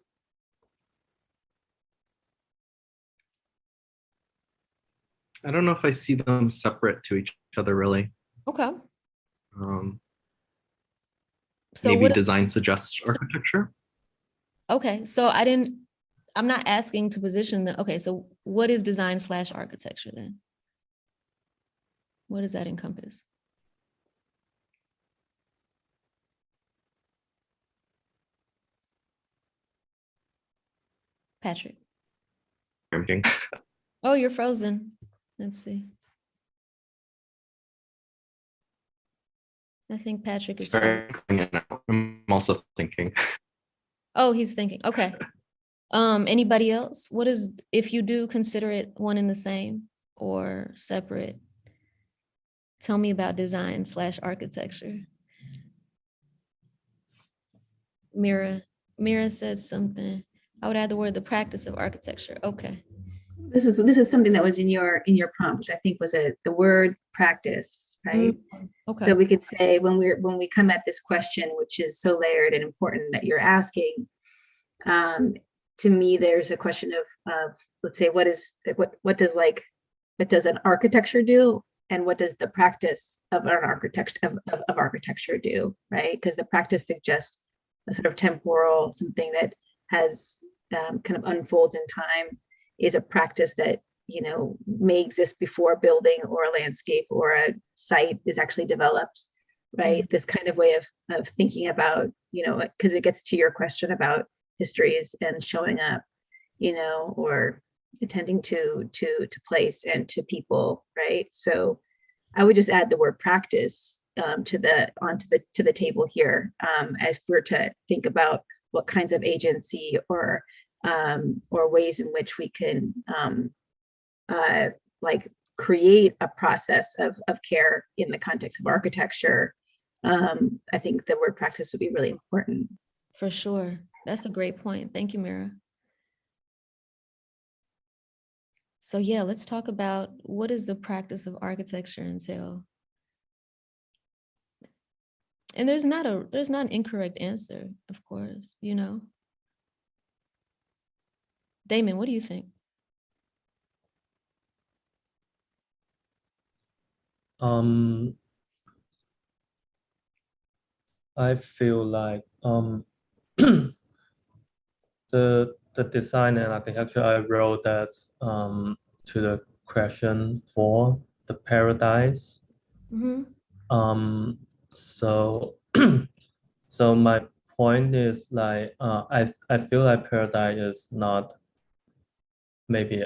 I don't know if I see them separate to each other really. Okay. So maybe what design suggests architecture. Okay, so I'm not asking to position the, okay, so what is design / architecture then? What does that encompass? Patrick. Oh, you're frozen. Let's see. I think Patrick is frozen. I'm also thinking. Oh, he's thinking. Okay. Anybody else? What is, if you do consider it one and the same or separate, tell me about design / architecture. Mira said something. I would add the word the practice of architecture. Okay. This is something that was in your prompt, which I think was the word practice, right? Okay. So we could say when we come at this question, which is so layered and important that you're asking, to me, there's a question of let's say what does an architecture do, and what does the practice of an architecture do, right? Because the practice suggests a sort of temporal, something that has kind of unfolds in time, is a practice that may exist before a building or a landscape or a site is actually developed, right? This kind of way of thinking about, because it gets to your question about histories and showing up, or attending to place and to people, right? So I would just add the word practice to the table here, as we're to think about what kinds of agency or ways in which we can create a process of care in the context of architecture. I think the word practice would be really important. For sure. That's a great point. Thank you, Mira. So yeah, let's talk about what does the practice of architecture entail? And there's not an incorrect answer, of course, Damon, what do you think? I feel like the design and architecture, I wrote that to the question for the paradise. So so my point is like I feel like paradise is not maybe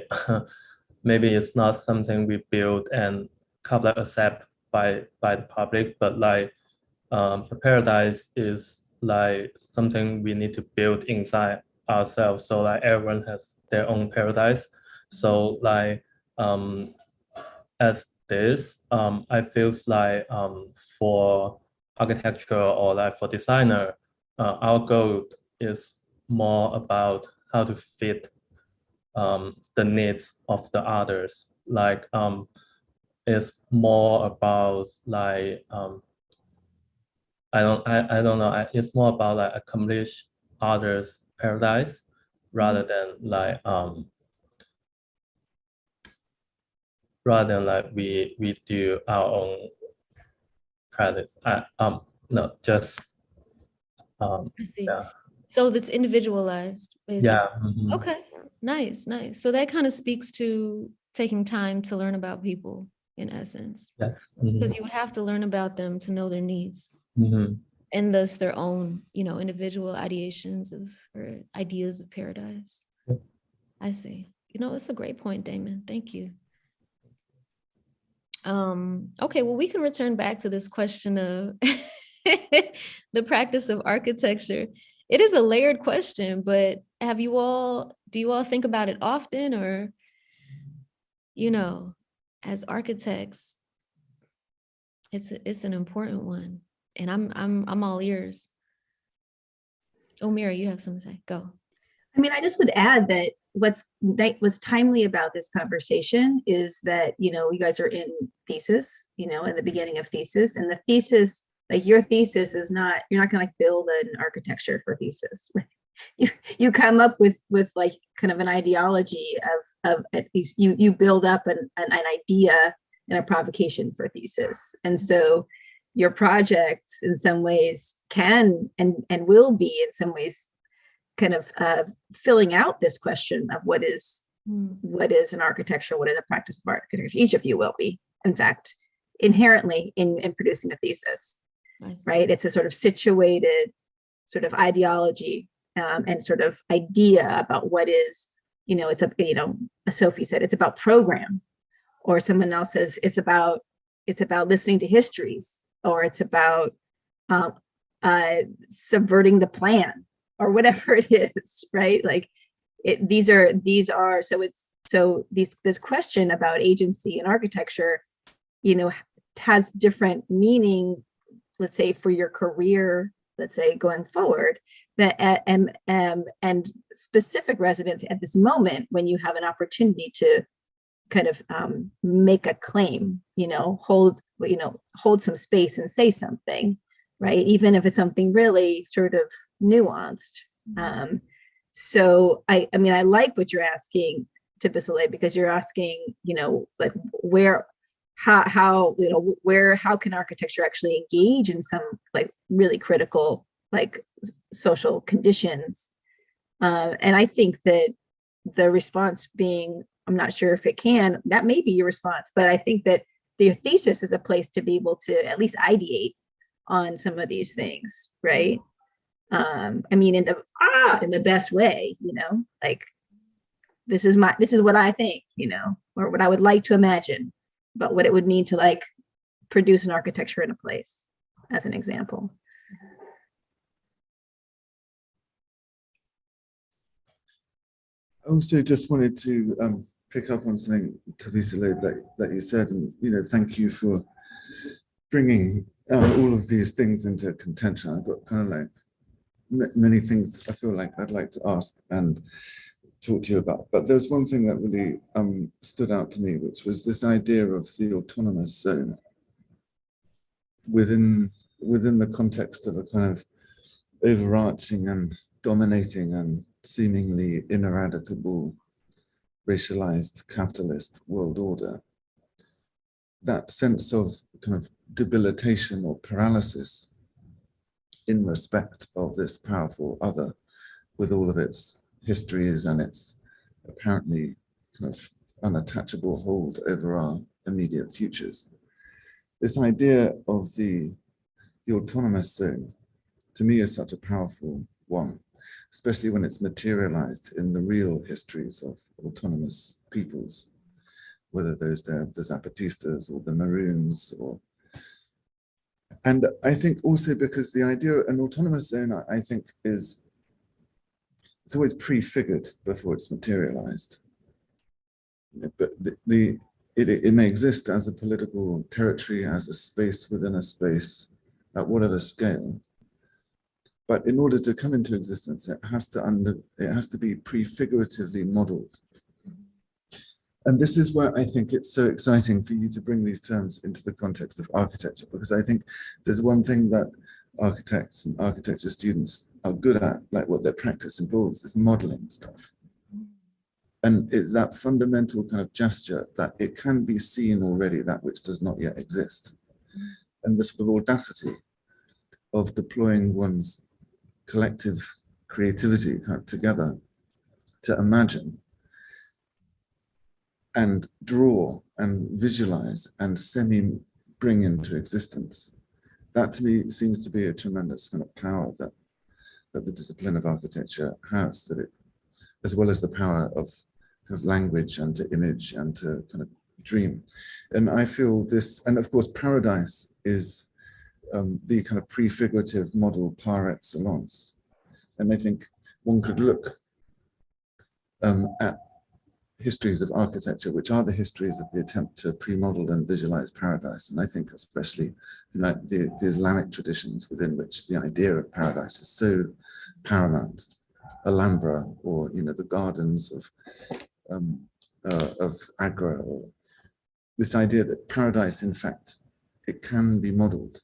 it's not something we build and kind of accept by the public, but like the paradise is like something we need to build inside ourselves. So like everyone has their own paradise. So like as this, I feel like for architecture or like for designer, our goal is more about how to fit the needs of the others. Like it's more about like I don't know. It's more about like accomplish others' paradise rather than like we do our own practice. No, just I see. yeah. So that's individualized, basically. Yeah. Mhm. Okay, nice, nice. So that kind of speaks to taking time to learn about people in essence, Yes. because Mhm. you would have to learn about them to know their needs Mhm. and thus their own, individual ideations of or ideas of paradise. Yep. I see. It's a great point, Damon. Thank you. Okay, well, we can return back to this question of the practice of architecture. It is a layered question, but do you all think about it often, or, as architects, it's an important one, and I'm all ears. Oh, Mira, you have something to say. Go. I mean, I just would add that what's timely about this conversation is that, you guys are in thesis, in the beginning of thesis, and the thesis, like your thesis is not, you're not gonna like build an architecture for thesis. You come up with like kind of an ideology of at least you build up an idea and a provocation for thesis. And so your projects in some ways can and will be in some ways kind of filling out this question of what is an architecture, what is a practice of architecture. Each of you will be, in fact, inherently in producing a thesis, right? It's a sort of situated sort of ideology and sort of idea about what is, it's Sophie said, it's about program, or someone else says it's about listening to histories, or it's about subverting the plan, or whatever it is, right? Like these are this question about agency and architecture, has different meaning, let's say for your career, let's say going forward, that and specific resonance at this moment when you have an opportunity to kind of make a claim, hold some space and say something, right? Even if it's something really sort of nuanced. So I mean, I like what you're asking, Thabisile, because you're asking, like how can architecture actually engage in some like really critical like social conditions? And I think that the response being, I'm not sure if it can, that may be your response, but I think that your thesis is a place to be able to at least ideate on some of these things, right? I mean, in the best way, like this is what I think, or what I would like to imagine about what it would mean to like produce an architecture in a place, as an example. I also just wanted to pick up on something, Thabisile, that you said, and thank you for bringing all of these things into contention. I've got kind of like many things I feel like I'd like to ask and talk to you about. But there's one thing that really stood out to me, which was this idea of the autonomous zone within the context of a kind of overarching and dominating and seemingly ineradicable racialized capitalist world order. That sense of kind of debilitation or paralysis in respect of this powerful other, with all of its histories and its apparently kind of unattachable hold over our immediate futures. This idea of the autonomous zone, to me, is such a powerful one, especially when it's materialized in the real histories of autonomous peoples, whether those they're the Zapatistas or the Maroons, and I think also because the idea of an autonomous zone, I think it's always prefigured before it's materialized. But it may exist as a political territory, as a space within a space, at whatever scale. But in order to come into existence, it has to be prefiguratively modeled. And this is where I think it's so exciting for you to bring these terms into the context of architecture, because I think there's one thing that architects and architecture students are good at, like what their practice involves, is modeling stuff. And it's that fundamental kind of gesture that it can be seen already, that which does not yet exist. And the sort of audacity of deploying one's collective creativity kind of together to imagine and draw and visualize and bring into existence. That to me seems to be a tremendous kind of power that the discipline of architecture has, that it, as well as the power of kind of language and to image and to kind of dream. And I feel this, and of course, paradise is the kind of prefigurative model par excellence. And I think one could look at histories of architecture, which are the histories of the attempt to pre-model and visualize paradise. And I think especially like the Islamic traditions within which the idea of paradise is so paramount. Alhambra, or the gardens of Agra, or this idea that paradise, in fact, it can be modeled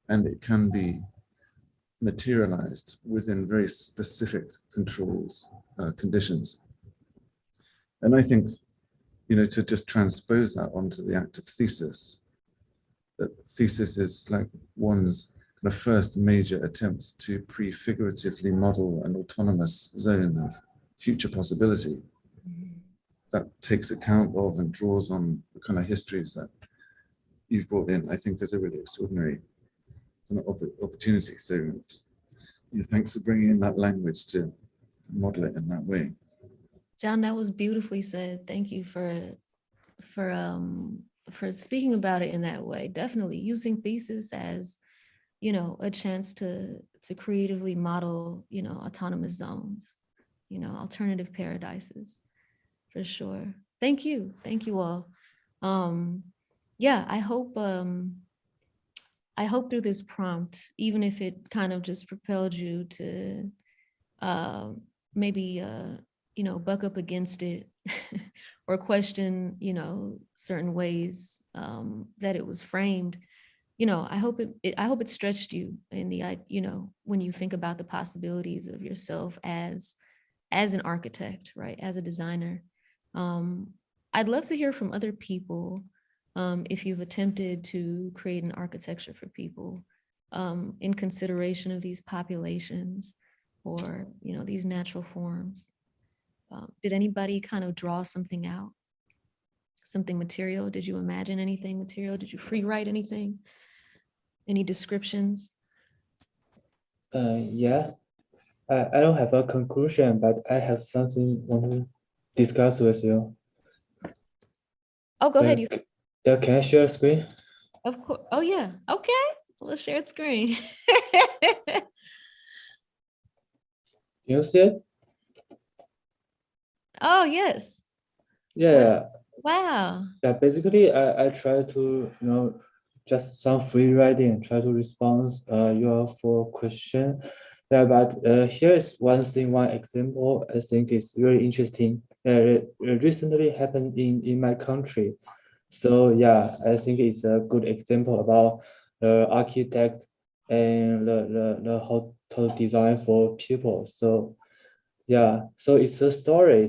and it can be materialized within very specific controls, conditions. And I think, to just transpose that onto the act of thesis, that thesis is like one's kind of first major attempt to prefiguratively model an autonomous zone of future possibility that takes account of and draws on the kind of histories that you've brought in. I think there's a really extraordinary kind of opportunity. So just, thanks for bringing in that language to model it in that way. John, that was beautifully said. Thank you for speaking about it in that way. Definitely using thesis as, a chance to creatively model, autonomous zones, alternative paradises, for sure. Thank you all. Yeah, I hope through this prompt, even if it kind of just propelled you to maybe buck up against it or question, certain ways that it was framed. I hope it stretched you in the, when you think about the possibilities of yourself as an architect, right? As a designer. I'd love to hear from other people if you've attempted to create an architecture for people in consideration of these populations or, these natural forms. Did anybody kind of draw something out? Something material? Did you imagine anything material? Did you free write anything? Any descriptions? Yeah, I don't have a conclusion, but I have something I want to discuss with you. Oh, go ahead. Yeah, can I share screen? Of course. Oh, yeah. Okay. We'll share screen. Do you see it? Oh, yes. Yeah. Wow. Yeah, basically, I try to, just some free writing, try to respond your full question. Yeah, but here is one example I think is really interesting. It recently happened in my country. So yeah, I think it's a good example about the architect and the how to design for people. So yeah, so it's a story.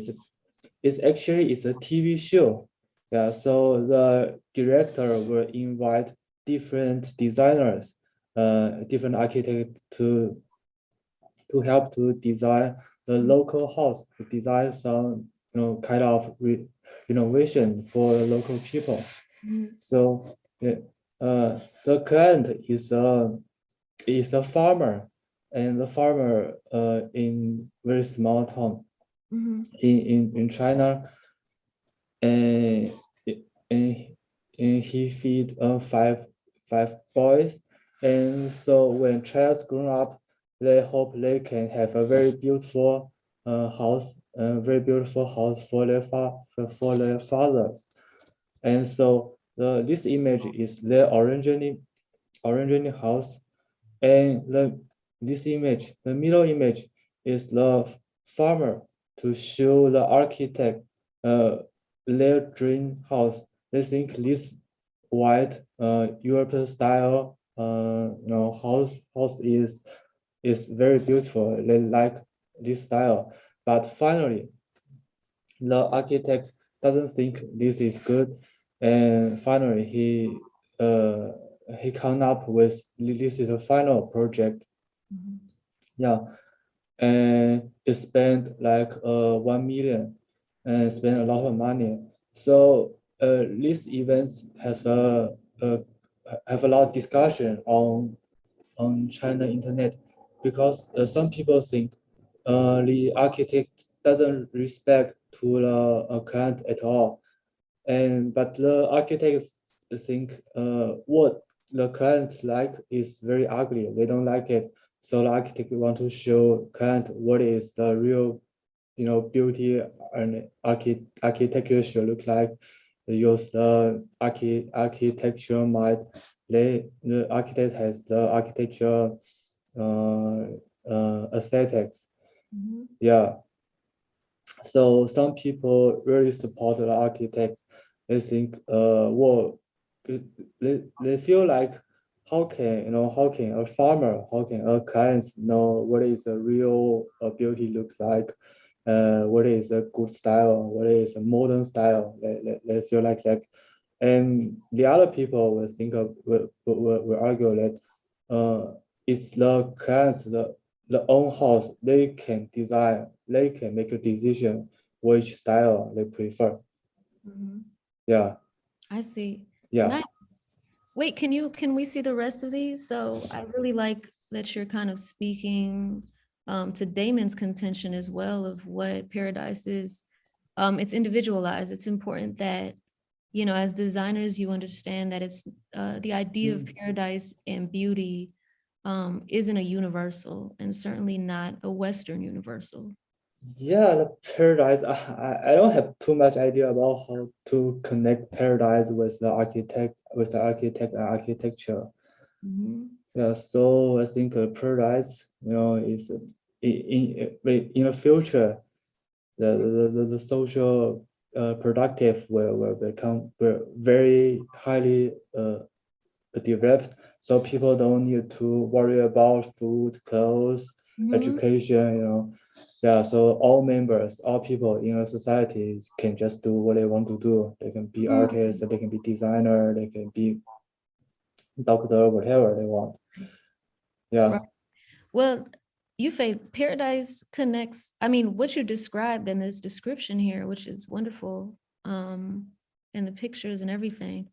It's actually a TV show. Yeah, so the director will invite different designers, different architects to help to design the local house, to design some kind of renovation for local people. So the client is a farmer, and the farmer in very small town in China, and he feed five boys, and so when child's grown up, they hope they can have a very beautiful house, a very beautiful house for their fathers. And so this image is their original house, and this image, the middle image, is the farmer to show the architect their dream house. They think this white European style house is very beautiful. They like this style, but finally the architect doesn't think this is good, and finally he come up with this is a final project. Yeah, and it spent like 1 million and spent a lot of money. So these events have a lot of discussion on China internet, because some people think the architect doesn't respect to the client at all, but the architects think what the client like is very ugly. They don't like it, so the architect want to show client what is the real, beauty and architecture should look like. They use the architecture mind. The architect has the architecture aesthetics. Yeah. So some people really support the architects. They think, well, they feel like how can a farmer, how can a client know what is a real beauty looks like, what is a good style, what is a modern style. They feel like that, and the other people will think of will argue that it's the clients the own house, they can design, they can make a decision which style they prefer. Yeah. I see. Yeah. Nice. Wait, can we see the rest of these? So I really like that you're kind of speaking to Damon's contention as well of what paradise is. It's individualized. It's important that, as designers, you understand that it's the idea of paradise and beauty isn't a universal, and certainly not a Western universal. Yeah, the paradise. I don't have too much idea about how to connect paradise with the architect and architecture. Yeah, so I think paradise, is in the future, the social productive will become very highly developed. So people don't need to worry about food, clothes, education. Yeah, so all members, all people in a society can just do what they want to do. They can be artists, they can be designer, they can be doctor, whatever they want. Yeah. Right. Well, Yufei, paradise connects, what you described in this description here, which is wonderful, and the pictures and everything,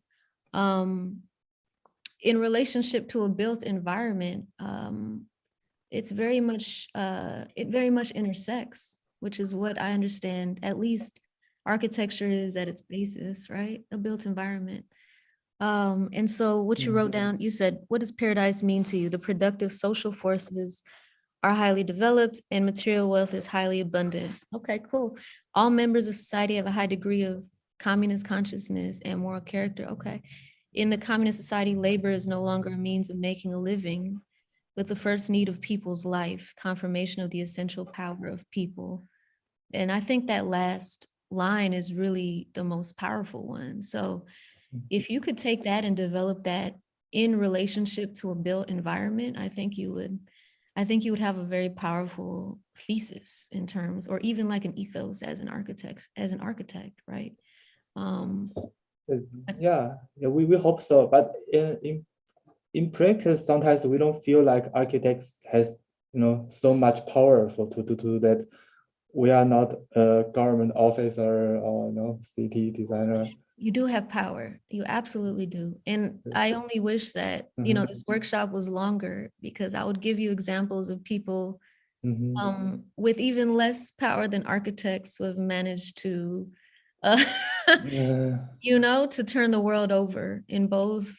in relationship to a built environment, it very much intersects, which is what I understand, at least architecture is at its basis, right? A built environment. And so what you wrote down, you said, what does paradise mean to you? The productive social forces are highly developed and material wealth is highly abundant. Okay, cool. All members of society have a high degree of communist consciousness and moral character. Okay. In the communist society, labor is no longer a means of making a living, but the first need of people's life, confirmation of the essential power of people. And I think that last line is really the most powerful one. So if you could take that and develop that in relationship to a built environment, I think you would have a very powerful thesis in terms, or even like an ethos as an architect, right? Yeah, we hope so. But in practice, sometimes we don't feel like architects has so much power to do that. We are not a government officer or city designer. You do have power. You absolutely do. And I only wish that, this workshop was longer, because I would give you examples of people with even less power than architects who have managed to, to turn the world over in both,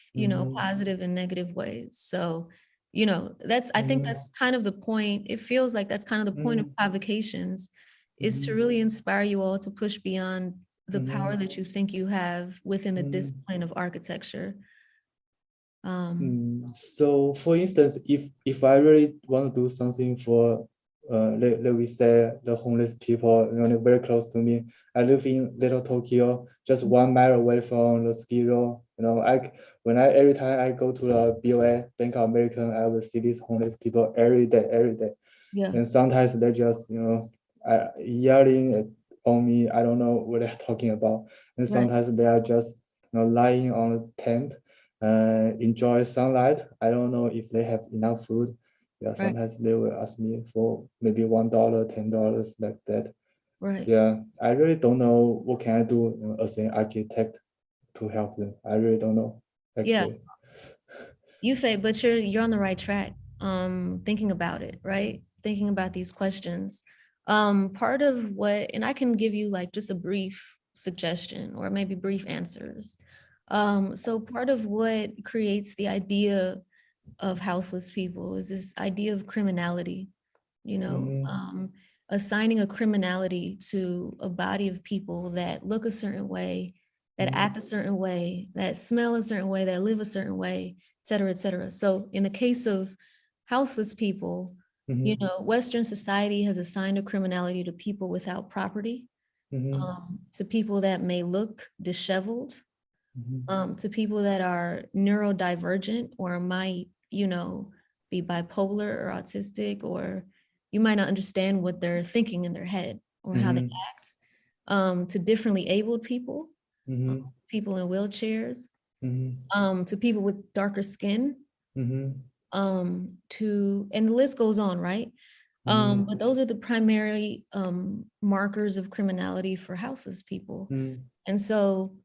positive and negative ways. So, I think that's kind of the point. It feels like that's kind of the point of Provocations, is to really inspire you all to push beyond the power that you think you have within the discipline of architecture. So for instance, if I really want to do something for let we say the homeless people, very close to me. I live in Little Tokyo, just 1 mile away from the ski road. Every time I go to the BOA, Bank of America, I will see these homeless people every day. Yeah. And sometimes they just yelling on me. I don't know what they're talking about. And sometimes they are just lying on a tent, enjoy sunlight. I don't know if they have enough food. Yeah, sometimes they will ask me for maybe $1, $10, like that. Right. Yeah, I really don't know what can I do as an architect to help them. I really don't know, actually. Yufei, but you're on the right track. Thinking about it, right? Thinking about these questions. Part of what, and I can give you like just a brief suggestion or maybe brief answers. So part of what creates the idea of houseless people is this idea of criminality, assigning a criminality to a body of people that look a certain way, that act a certain way, that smell a certain way, that live a certain way, et cetera, et cetera. So in the case of houseless people, Western society has assigned a criminality to people without property, to people that may look disheveled, to people that are neurodivergent or might, be bipolar or autistic, or you might not understand what they're thinking in their head or how they act, to differently abled people, people in wheelchairs, to people with darker skin, and the list goes on, right? But those are the primary markers of criminality for houseless people. And so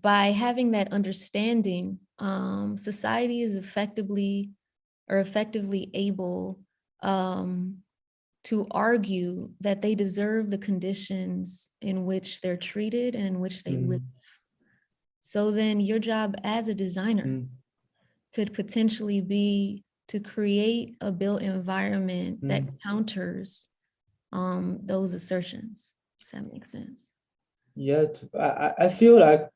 by having that understanding, society is effectively able to argue that they deserve the conditions in which they're treated and in which they live. So then your job as a designer could potentially be to create a built environment that counters those assertions, if that makes sense. Yeah, I feel like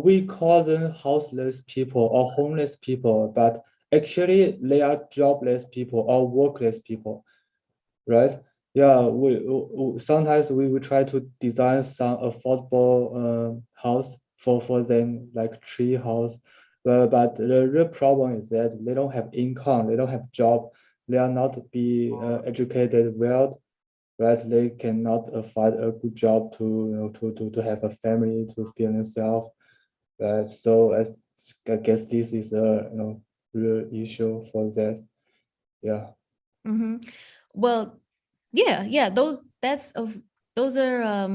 we call them houseless people or homeless people, but actually they are jobless people or workless people, right? Yeah, we sometimes we try to design some affordable house for them, like tree house, but the real problem is that they don't have income, they don't have job, they are not be educated well, right? They cannot afford a good job to to have a family, to feed themselves, right? So I guess this is a real issue for that. Yeah. Well, yeah, those are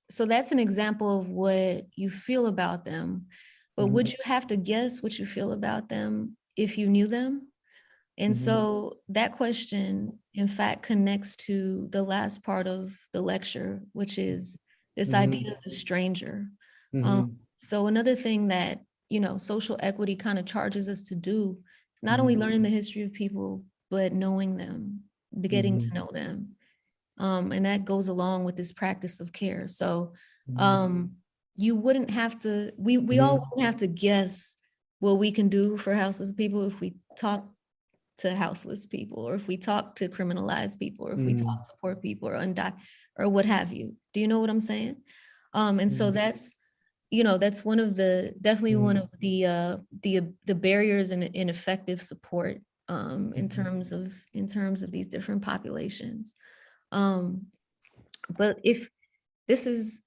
so that's an example of what you feel about them. But would you have to guess what you feel about them if you knew them? And so that question, in fact, connects to the last part of the lecture, which is this idea of the stranger. So another thing that, social equity kind of charges us to do is not only learning the history of people, but knowing them, getting to know them. And that goes along with this practice of care. So you wouldn't have to, we all wouldn't have to guess what we can do for houseless people if we talk to houseless people, or if we talk to criminalized people, or if we talk to poor people or what have you. Do you know what I'm saying? And so that's, that's one of the, definitely one of the barriers in effective support in terms of these different populations. But if this is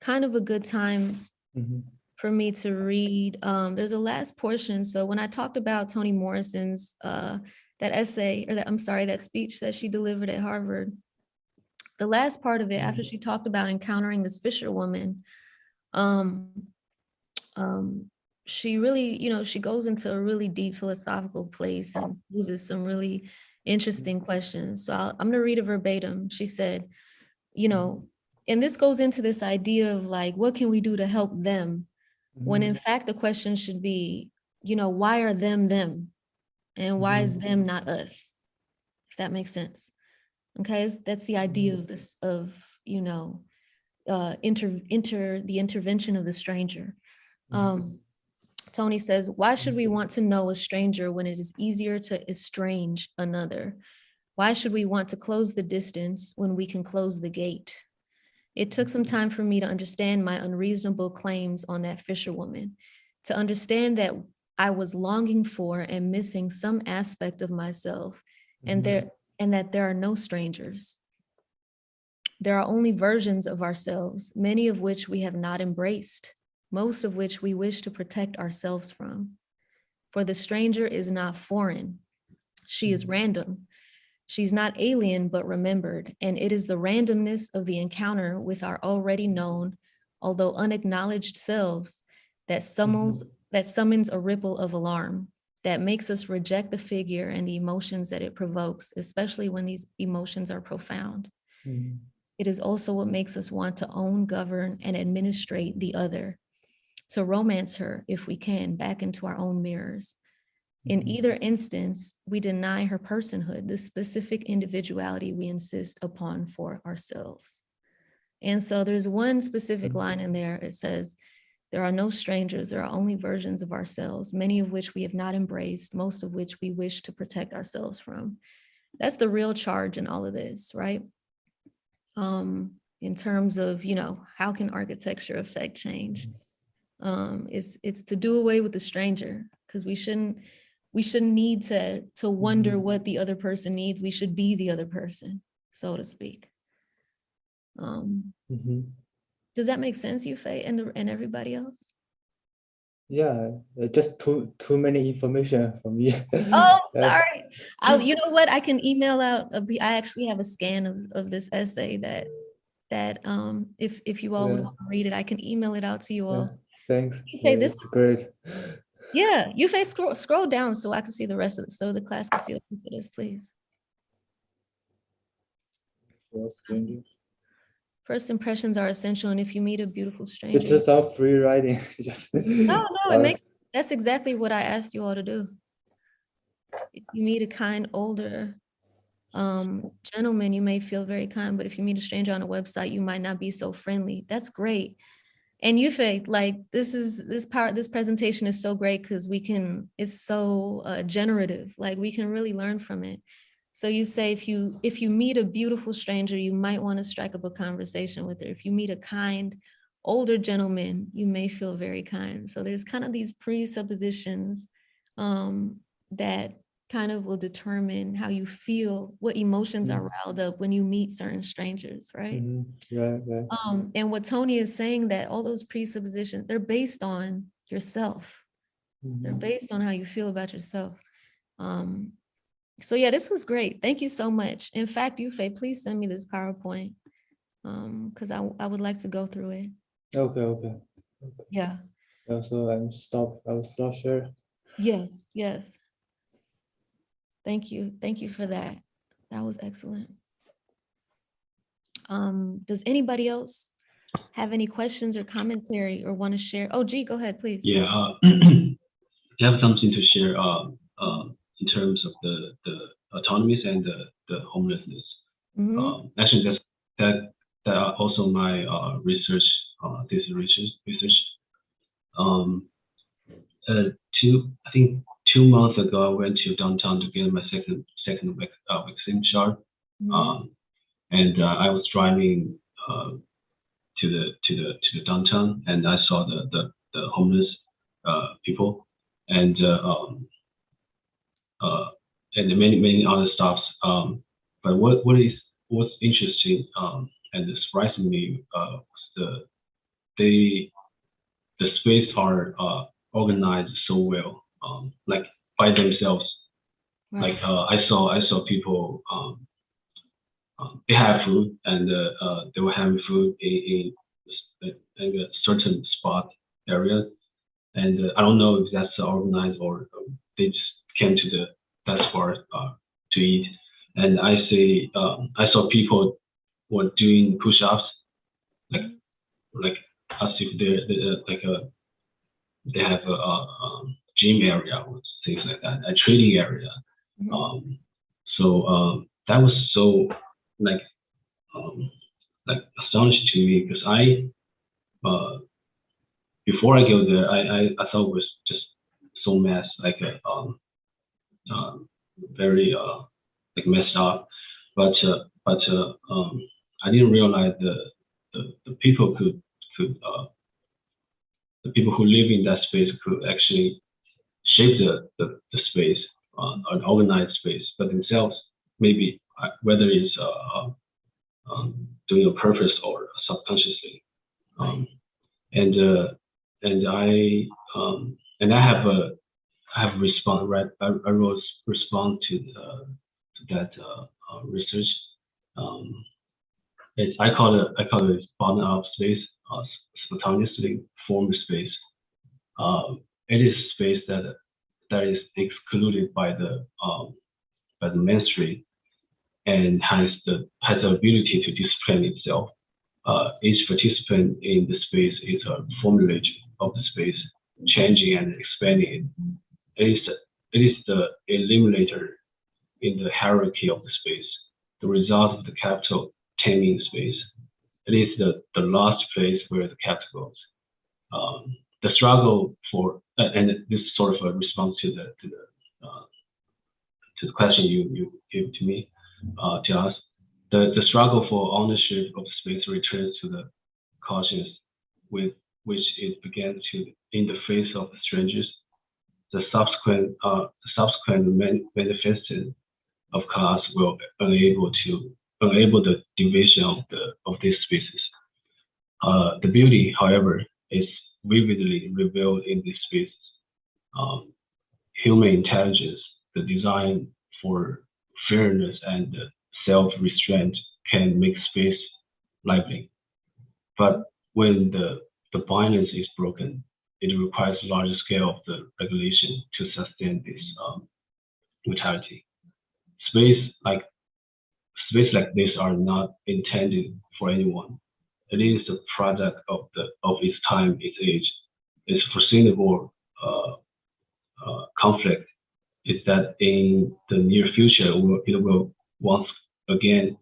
kind of a good time for me to read. There's a last portion. So when I talked about Toni Morrison's that essay, or that speech that she delivered at Harvard, the last part of it, after she talked about encountering this fisherwoman, she really, she goes into a really deep philosophical place and uses some really interesting questions. So I'm gonna read it verbatim. She said, and this goes into this idea of like, what can we do to help them? When in fact, the question should be, why are them? And why is them not us? If that makes sense. Okay, that's the idea of this, of, the intervention of the stranger. Toni says, why should we want to know a stranger when it is easier to estrange another? Why should we want to close the distance when we can close the gate? It took some time for me to understand my unreasonable claims on that fisherwoman, to understand that I was longing for and missing some aspect of myself, and that there are no strangers. There are only versions of ourselves, many of which we have not embraced, most of which we wish to protect ourselves from. For the stranger is not foreign. She is random. She's not alien, but remembered. And it is the randomness of the encounter with our already known, although unacknowledged selves that summons a ripple of alarm, that makes us reject the figure and the emotions that it provokes, especially when these emotions are profound. It is also what makes us want to own, govern, and administrate the other, to romance her, if we can, back into our own mirrors. In either instance, we deny her personhood, the specific individuality we insist upon for ourselves. And so there's one specific line in there. It says, there are no strangers, there are only versions of ourselves, many of which we have not embraced, most of which we wish to protect ourselves from. That's the real charge in all of this, right? In terms of, how can architecture affect change? It's to do away with the stranger, because we shouldn't need to wonder what the other person needs. We should be the other person, so to speak. Does that make sense, Yufei, and everybody else? Yeah, just too many information for me. Oh, sorry. You know what? I can email out. I actually have a scan of this essay that if you all would want to read it, I can email it out to you all. Thanks. Yufei, This is great. Yeah, Yufei, scroll down so I can see the rest of it, so the class can see the rest of this, please. For strangers. First impressions are essential, and if you meet a beautiful stranger, It's just all free writing. Just no, it makes. That's exactly what I asked you all to do. If you meet a kind older gentleman, you may feel very kind, but if you meet a stranger on a website, you might not be so friendly. That's great. And Yufei, like this presentation is so great because it's so generative. Like we can really learn from it. So you say if you meet a beautiful stranger, you might want to strike up a conversation with her. If you meet a kind older gentleman, you may feel very kind. So there's kind of these presuppositions that kind of will determine how you feel, what emotions are riled up when you meet certain strangers, right? Right. And what Toni is saying, that all those presuppositions, they're based on yourself. They're based on how you feel about yourself. So yeah, this was great. Thank you so much. In fact, Yufei, please send me this PowerPoint because I would like to go through it. Okay. Yeah. So I'll stop share. Yes. Thank you for that. That was excellent. Does anybody else have any questions or commentary or want to share? Oh, G, go ahead, please. Yeah, I have something to share in terms of the autonomies and the homelessness. Actually, that are also my research. This research. I think 2 months ago, I went to downtown to get my second vaccine shot, and I was driving to the downtown, and I saw the homeless people, and many other stuffs. But what's interesting and surprising me was the space are organized so well, like by themselves. Right. Like I saw people they have food, and they were having food in a certain spot area, and I don't know if that's organized or they just came to that spot to eat. And I saw people were doing push-ups, like as if they have a gym area or things like that, a trading area. So that was so like astonishing to me because before I go there, I thought it was just so messed, like very like messed up, but I didn't realize the people could the people who live in that space could actually shape the space, an organized space, but themselves, maybe whether it's doing a purpose or subconsciously. And I have respond, right? I wrote respond to that research. I call it bottom up space, spontaneously formed space. It is space that is excluded by the mainstream and has the ability to discipline itself. Each participant in the space is a formulator of the space, changing and expanding it. It is the eliminator in the hierarchy of the space, the result of the capital taming space. It is the last place where the capital goes. The struggle for, and this is sort of a response to the question you gave to me, to us. The struggle for ownership of the space returns to the conscience with which it began to, in the face of the strangers, the subsequent manifestation of class will enable the division of these spaces. The beauty, however, is vividly revealed in these spaces. Human intelligence, the design for fairness and self-restraint can make space lively. But when the balance is broken, it requires a larger scale of the regulation to sustain this vitality. Space like this are not intended for anyone. It is the product of its time, its age. Its foreseeable conflict is that in the near future, it will once again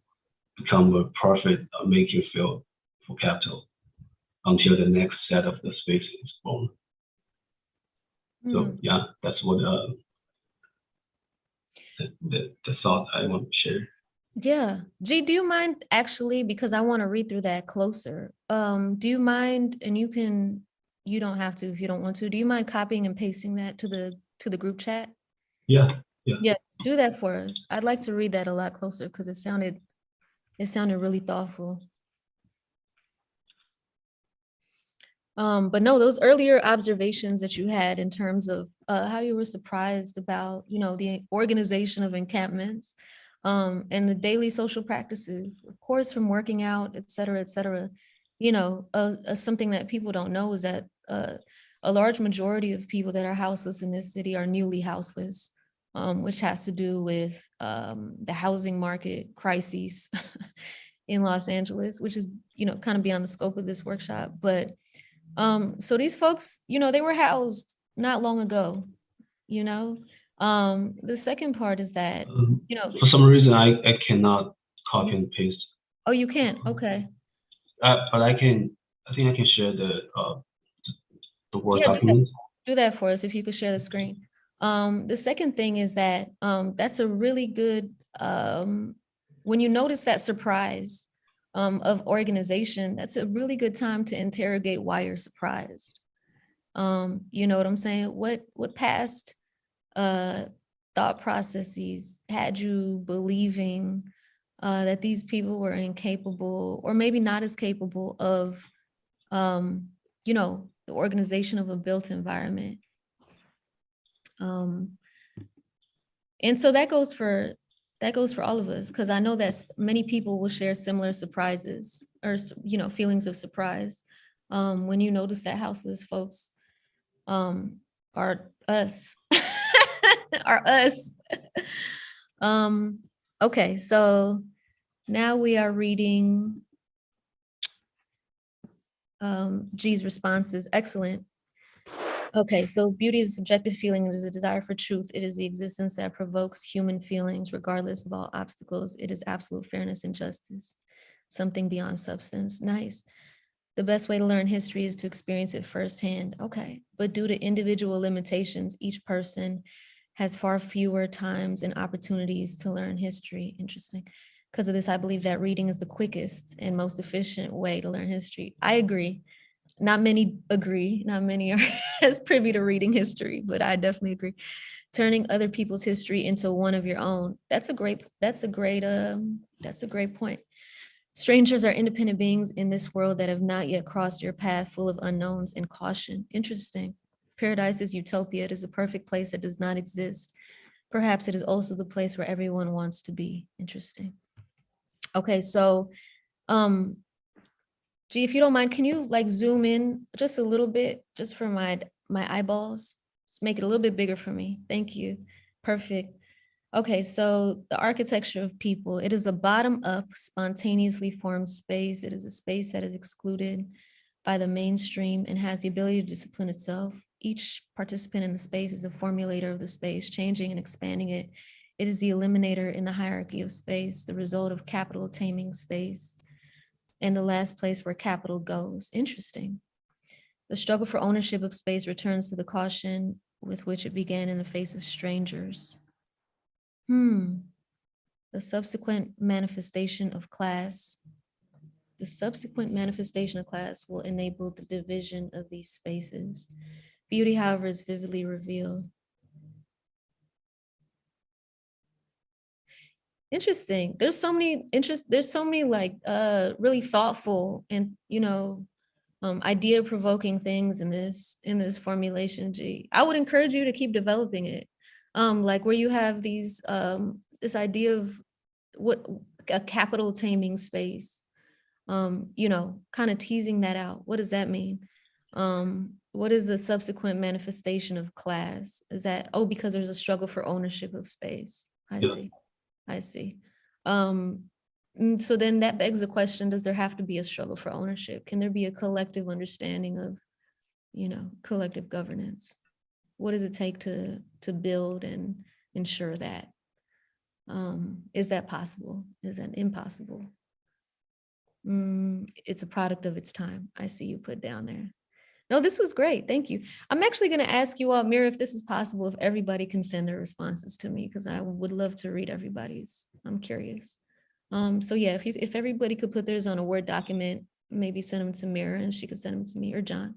become a profit-making field for capital until the next set of the space is born. So yeah, that's what the thought I want to share. Yeah. G, do you mind actually, because I want to read through that closer. Do you mind, and you don't have to if you don't want to, do you mind copying and pasting that to the group chat? Yeah. Yeah, do that for us. I'd like to read that a lot closer because it sounded really thoughtful. But no, those earlier observations that you had in terms of how you were surprised about, the organization of encampments, and the daily social practices, of course, from working out, et cetera, something that people don't know is that a large majority of people that are houseless in this city are newly houseless, which has to do with the housing market crises in Los Angeles, which is, kind of beyond the scope of this workshop. But so these folks, they were housed not long ago, The second part is that, for some reason, I cannot copy and paste. Oh, you can't? Okay. But I think I can share the Word document. Do that for us if you could share the screen. The second thing is that that's a really good, when you notice that surprise of organization, that's a really good time to interrogate why you're surprised. You know what I'm saying? What past thought processes had you believing that these people were incapable, or maybe not as capable of, the organization of a built environment. And so that goes for all of us, because I know that many people will share similar surprises or, feelings of surprise when you notice that houseless folks are us, are us. Okay, so now we are reading G's responses. Excellent. Okay, so beauty is a subjective feeling. It is a desire for truth. It is the existence that provokes human feelings, regardless of all obstacles. It is absolute fairness and justice. something beyond substance. Nice. The best way to learn history is to experience it firsthand. Okay, but due to individual limitations, each person has far fewer times and opportunities to learn history. Interesting. Because of this, I believe that reading is the quickest and most efficient way to learn history. I agree. Not many agree. Not many are as privy to reading history, but I definitely agree. Turning other people's history into one of your own. That's a great point. Strangers are independent beings in this world that have not yet crossed your path, full of unknowns and caution. Interesting. Paradise is utopia. It is a perfect place that does not exist. Perhaps it is also the place where everyone wants to be. Interesting. Okay, so G, if you don't mind, can you like zoom in just a little bit, just for my eyeballs? Just make it a little bit bigger for me. Thank you. Perfect. Okay, so the architecture of people, it is a bottom-up, spontaneously formed space. It is a space that is excluded by the mainstream and has the ability to discipline itself. Each participant in the space is a formulator of the space, changing and expanding it. It is the eliminator in the hierarchy of space, the result of capital taming space, and the last place where capital goes. Interesting. The struggle for ownership of space returns to the caution with which it began in the face of strangers. The subsequent manifestation of class. The subsequent manifestation of class will enable the division of these spaces. Beauty, however, is vividly revealed. Interesting. There's so many like really thoughtful and idea provoking things in this formulation, G. I would encourage you to keep developing it. Like where you have these this idea of what a capital taming space, kind of teasing that out. What does that mean? What is the subsequent manifestation of class? Is that, because there's a struggle for ownership of space. I see. So then that begs the question, does there have to be a struggle for ownership? Can there be a collective understanding of, collective governance? What does it take to build and ensure that? Is that possible? Is that impossible? It's a product of its time. I see you put down there. No, this was great. Thank you. I'm actually going to ask you all, Mira, if this is possible, if everybody can send their responses to me, because I would love to read everybody's. I'm curious. So yeah, if everybody could put theirs on a Word document, maybe send them to Mira and she could send them to me or John.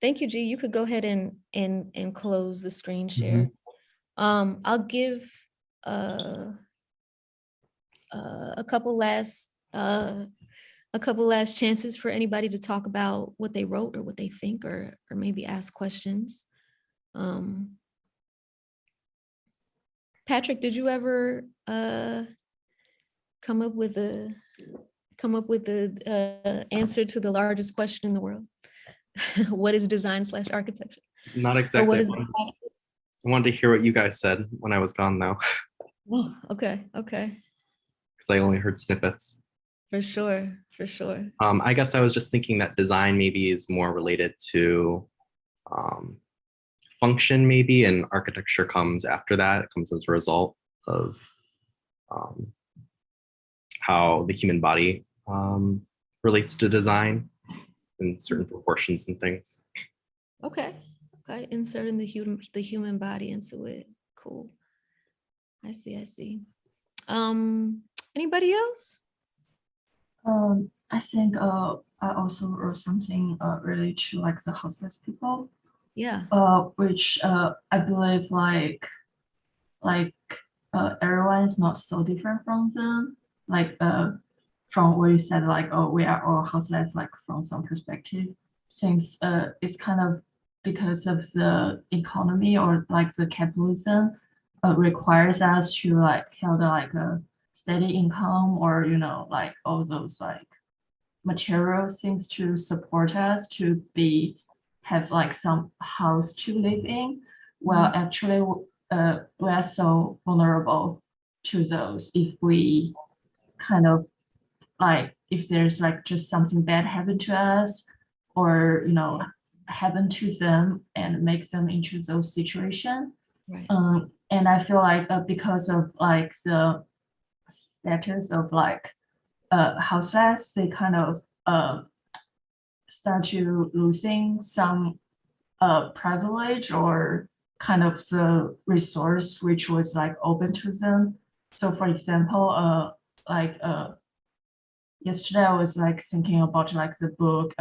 Thank you, G. You could go ahead and close the screen share. I'll give a couple last chances for anybody to talk about what they wrote or what they think, or maybe ask questions. Patrick, did you ever come up with the answer to the largest question in the world? What is design/architecture? Not exactly. What is I wanted to hear what you guys said when I was gone, though. Oh, okay. Because I only heard snippets. For sure. I guess I was just thinking that design maybe is more related to function, maybe, and architecture comes after that. It comes as a result of how the human body relates to design in certain proportions and things. Okay. Inserting the human body into it. Cool. I see. Anybody else? I think I also wrote something related to like the houseless people. Yeah. Which I believe everyone is not so different from them. Like from what you said, like, we are all houseless, like from some perspective. Since it's kind of because of the economy or like the capitalism requires us to like have like a steady income, or like all those like material things to support us to have like some house to live in. Well, actually we are so vulnerable to those if we kind of like, if there's like just something bad happen to us, or happen to them and make them into those situations. Right. And I feel like because of like the status of like houseless, they kind of start to losing some privilege or kind of the resource which was like open to them. So for example, yesterday I was like thinking about like the book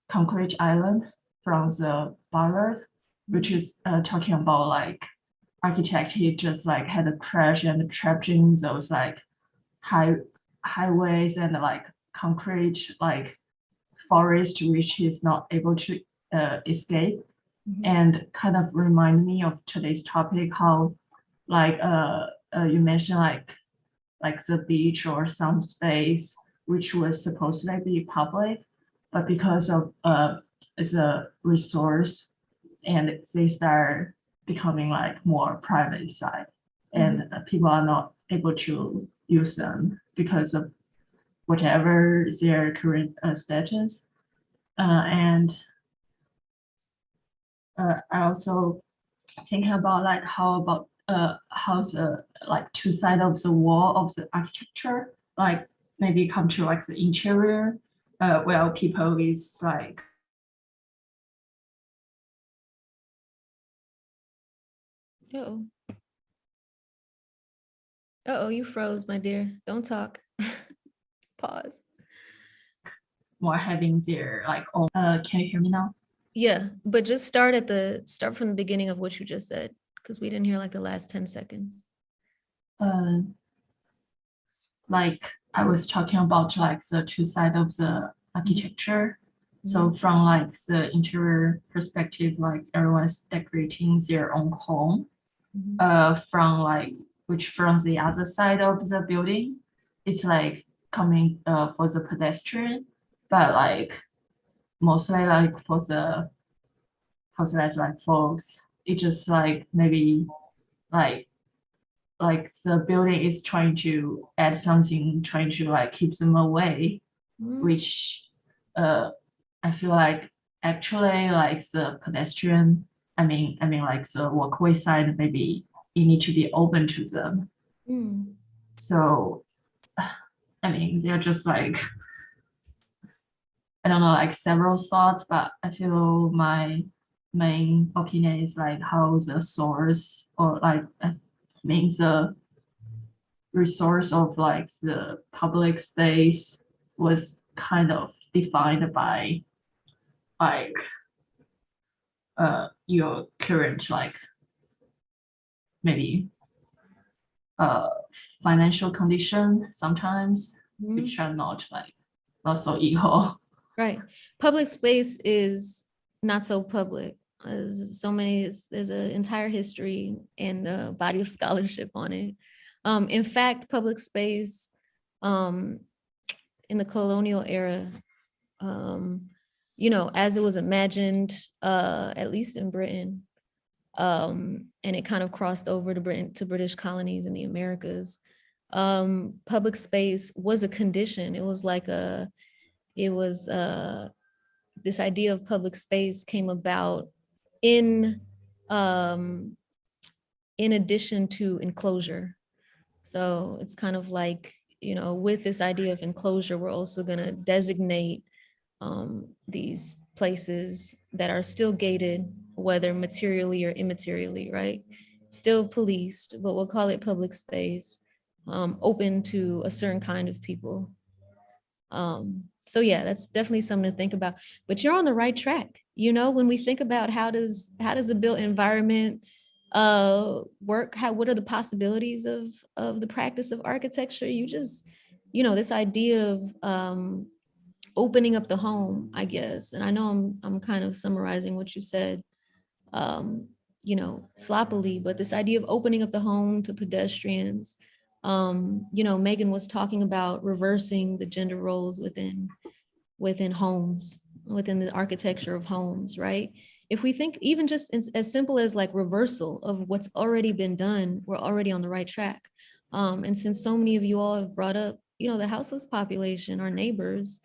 Concrete Island from the Ballard, which is talking about like architect, he just like had a crash and trapped in those like highways and like concrete like forest which he's not able to escape. And kind of remind me of today's topic, how like you mentioned like the beach or some space which was supposed to be public, but because of it's a resource and they start becoming like more private side, and people are not able to use them because of whatever their current status. And I also thinking about like how about how's the like two sides of the wall of the architecture, like maybe come to like the interior, where people is like Uh-oh. Uh-oh, you froze, my dear. Don't talk. Pause. more having their like own. Can you hear me now? Yeah, but just start from the beginning of what you just said, because we didn't hear like the last 10 seconds. Like I was talking about like the two sides of the architecture. So from like the interior perspective, like everyone's decorating their own home. From like which from the other side of the building, it's like coming for the pedestrian, but like mostly like for the like folks, it just like maybe like the building is trying to add something, trying to like keep them away, which I feel like actually like the pedestrian, I mean like the walkway side, maybe you need to be open to them. So I mean they're just like, I don't know, like several thoughts, but I feel my main opinion is like how the source or like means the resource of like the public space was kind of defined by like your current like maybe financial condition sometimes, which are not so equal. Right. Public space is not so public. There's there's an entire history and a body of scholarship on it. In fact, public space in the colonial era, as it was imagined, at least in Britain, and it kind of crossed over to British colonies in the Americas. Public space was a condition. It was this idea of public space came about in addition to enclosure. So it's kind of like, with this idea of enclosure, we're also going to designate these places that are still gated, whether materially or immaterially, right? Still policed, but we'll call it public space, open to a certain kind of people. So yeah, that's definitely something to think about, but you're on the right track. When we think about how does the built environment work, what are the possibilities of the practice of architecture? You just, this idea of opening up the home, I guess. And I know I'm kind of summarizing what you said, sloppily, but this idea of opening up the home to pedestrians. Megan was talking about reversing the gender roles within homes, within the architecture of homes, right? If we think even just as simple as like reversal of what's already been done, we're already on the right track. And since so many of you all have brought up, the houseless population, our neighbors,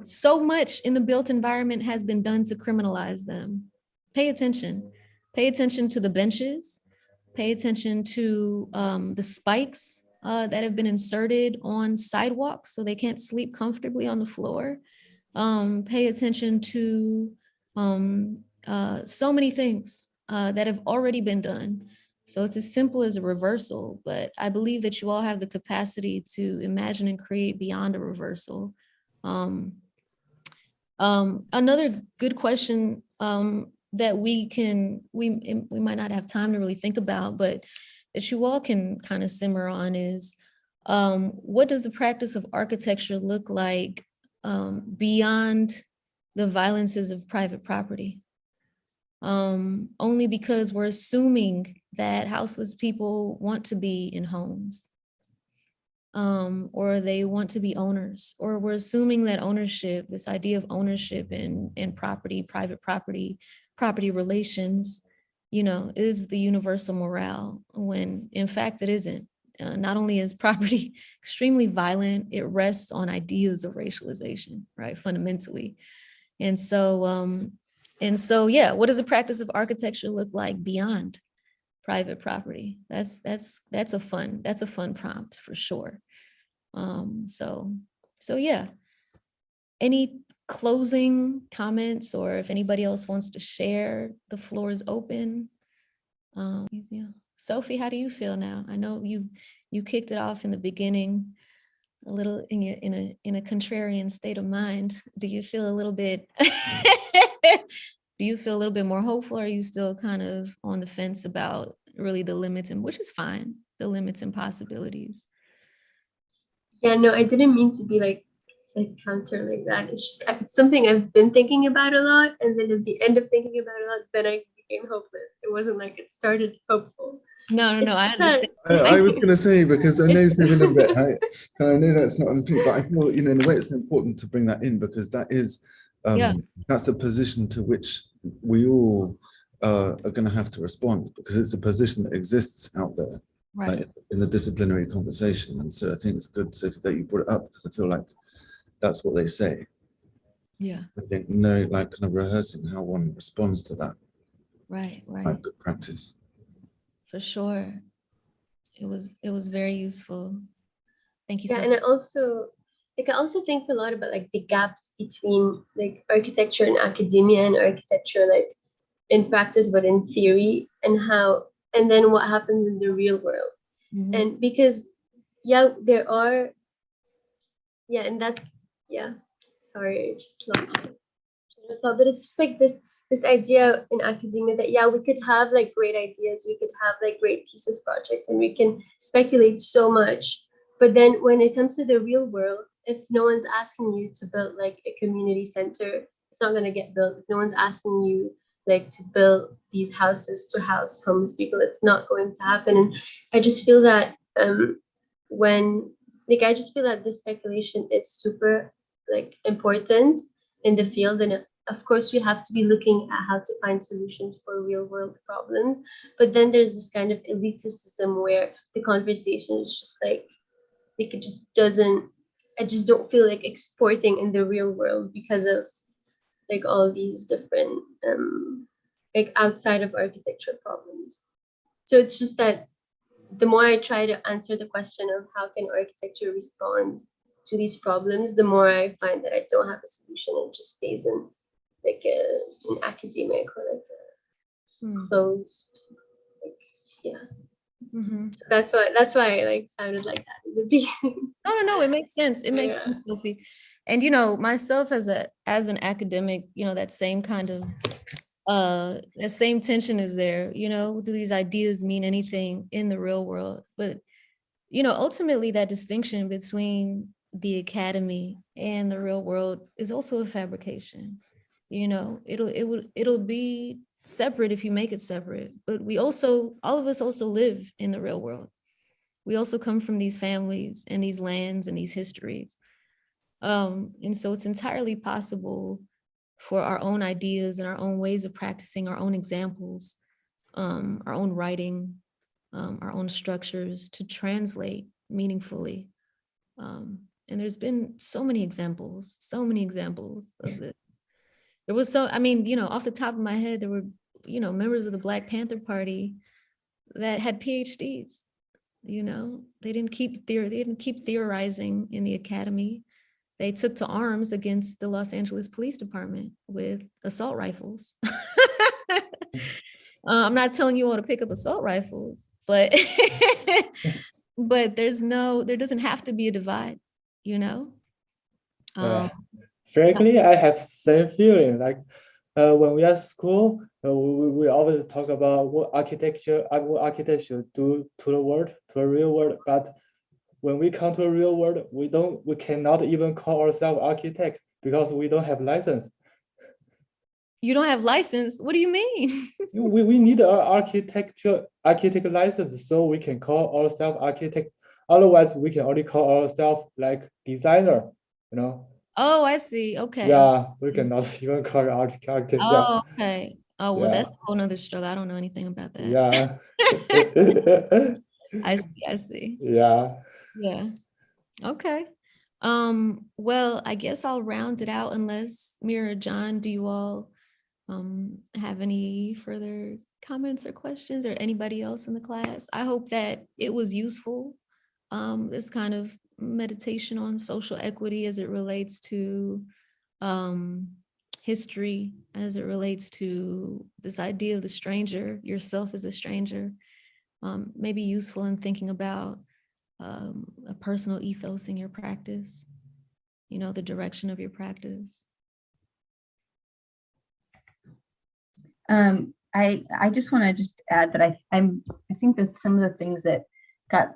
so much in the built environment has been done to criminalize them. Pay attention to the benches, pay attention to the spikes that have been inserted on sidewalks so they can't sleep comfortably on the floor. Pay attention to so many things that have already been done. So it's as simple as a reversal, but I believe that you all have the capacity to imagine and create beyond a reversal. Another good question that we might not have time to really think about, but that you all can kind of simmer on is, what does the practice of architecture look like beyond the violences of private property? Only because we're assuming that houseless people want to be in homes, or they want to be owners, or we're assuming that ownership, this idea of ownership in property, private property, property relations, is the universal morale, when in fact it isn't. Not only is property extremely violent, it rests on ideas of racialization, right, fundamentally. And so, yeah, what does the practice of architecture look like beyond private property? That's a fun prompt for sure. So yeah. Any closing comments, or if anybody else wants to share, the floor is open. Yeah. Sophie, how do you feel now? I know you kicked it off in the beginning, a little in a contrarian state of mind. Do you feel a little bit more hopeful, or are you still kind of on the fence about really the limits, and which is fine, the limits and possibilities? Yeah, no, I didn't mean to be like counter like that. It's just it's something I've been thinking about a lot, and then at the end of thinking about it a lot, then I became hopeless. It wasn't like it started hopeful. No, I understand. I was going to say, because I know Steve a little bit, I know that's not on the but I feel, in a way it's important to bring that in, because that is, that's a position to which we all are going to have to respond, because it's a position that exists out there, right, in the disciplinary conversation. And so I think it's good, Sophie, that you brought it up, because I feel like that's what they say. Yeah. I think kind of rehearsing how one responds to that. Right. Good practice. For sure. It was very useful. Thank you. Yeah, and I also think a lot about like the gap between like architecture and academia, and architecture like in practice but in theory, and then what happens in the real world. Mm-hmm. And because there are and that's sorry, I just lost my train of thought. But it's just like this idea in academia that we could have like great ideas, we could have like great thesis projects, and we can speculate so much. But then when it comes to the real world, if no one's asking you to build like a community center, it's not going to get built. If no one's asking you like to build these houses to house homeless people, it's not going to happen. And I just feel that this speculation is super like important in the field, and of course we have to be looking at how to find solutions for real world problems. But then there's this kind of elitism where the conversation is just like it just doesn't. I just don't feel like exporting in the real world because of like all these different like outside of architecture problems. So it's just that the more I try to answer the question of how can architecture respond to these problems, the more I find that I don't have a solution. It just stays in like an academic or like a closed, like Mm-hmm. So that's why I like sounded like that in the beginning. No, it makes sense. It makes sense, Sophie. And myself as an academic, that same kind of that same tension is there. Do these ideas mean anything in the real world? But ultimately that distinction between the academy and the real world is also a fabrication. It'll be separate if you make it separate, but all of us also live in the real world. We also come from these families and these lands and these histories. And so it's entirely possible for our own ideas and our own ways of practicing, our own examples, our own writing, our own structures to translate meaningfully. And there's been so many examples of this. There was off the top of my head, there were, members of the Black Panther Party that had PhDs you know, they didn't keep theorizing in the academy. They took to arms against the Los Angeles Police Department with assault rifles. I'm not telling you all to pick up assault rifles, but but there doesn't have to be a divide, you know. Frankly, I have same feeling. Like when we are at school, we always talk about what architecture do to the world, to the real world. But when we come to the real world, we cannot even call ourselves architects because we don't have license. You don't have license? What do you mean? we need an architect license so we can call ourselves architect. Otherwise, we can only call ourselves like designer, you know. Oh, I see. Okay. Yeah, we cannot even call architect. Oh, okay. Oh, well, Yeah. that's a whole nother struggle. I don't know anything about that. Yeah. I see. Yeah. Yeah. Okay. Well, I guess I'll round it out unless Mira or John, do you all have any further comments or questions, or anybody else in the class? I hope that it was useful. This kind of meditation on social equity as it relates to history, as it relates to this idea of the stranger, yourself as a stranger, may be useful in thinking about a personal ethos in your practice, you know, the direction of your practice. I just want to just add that I think that some of the things that got,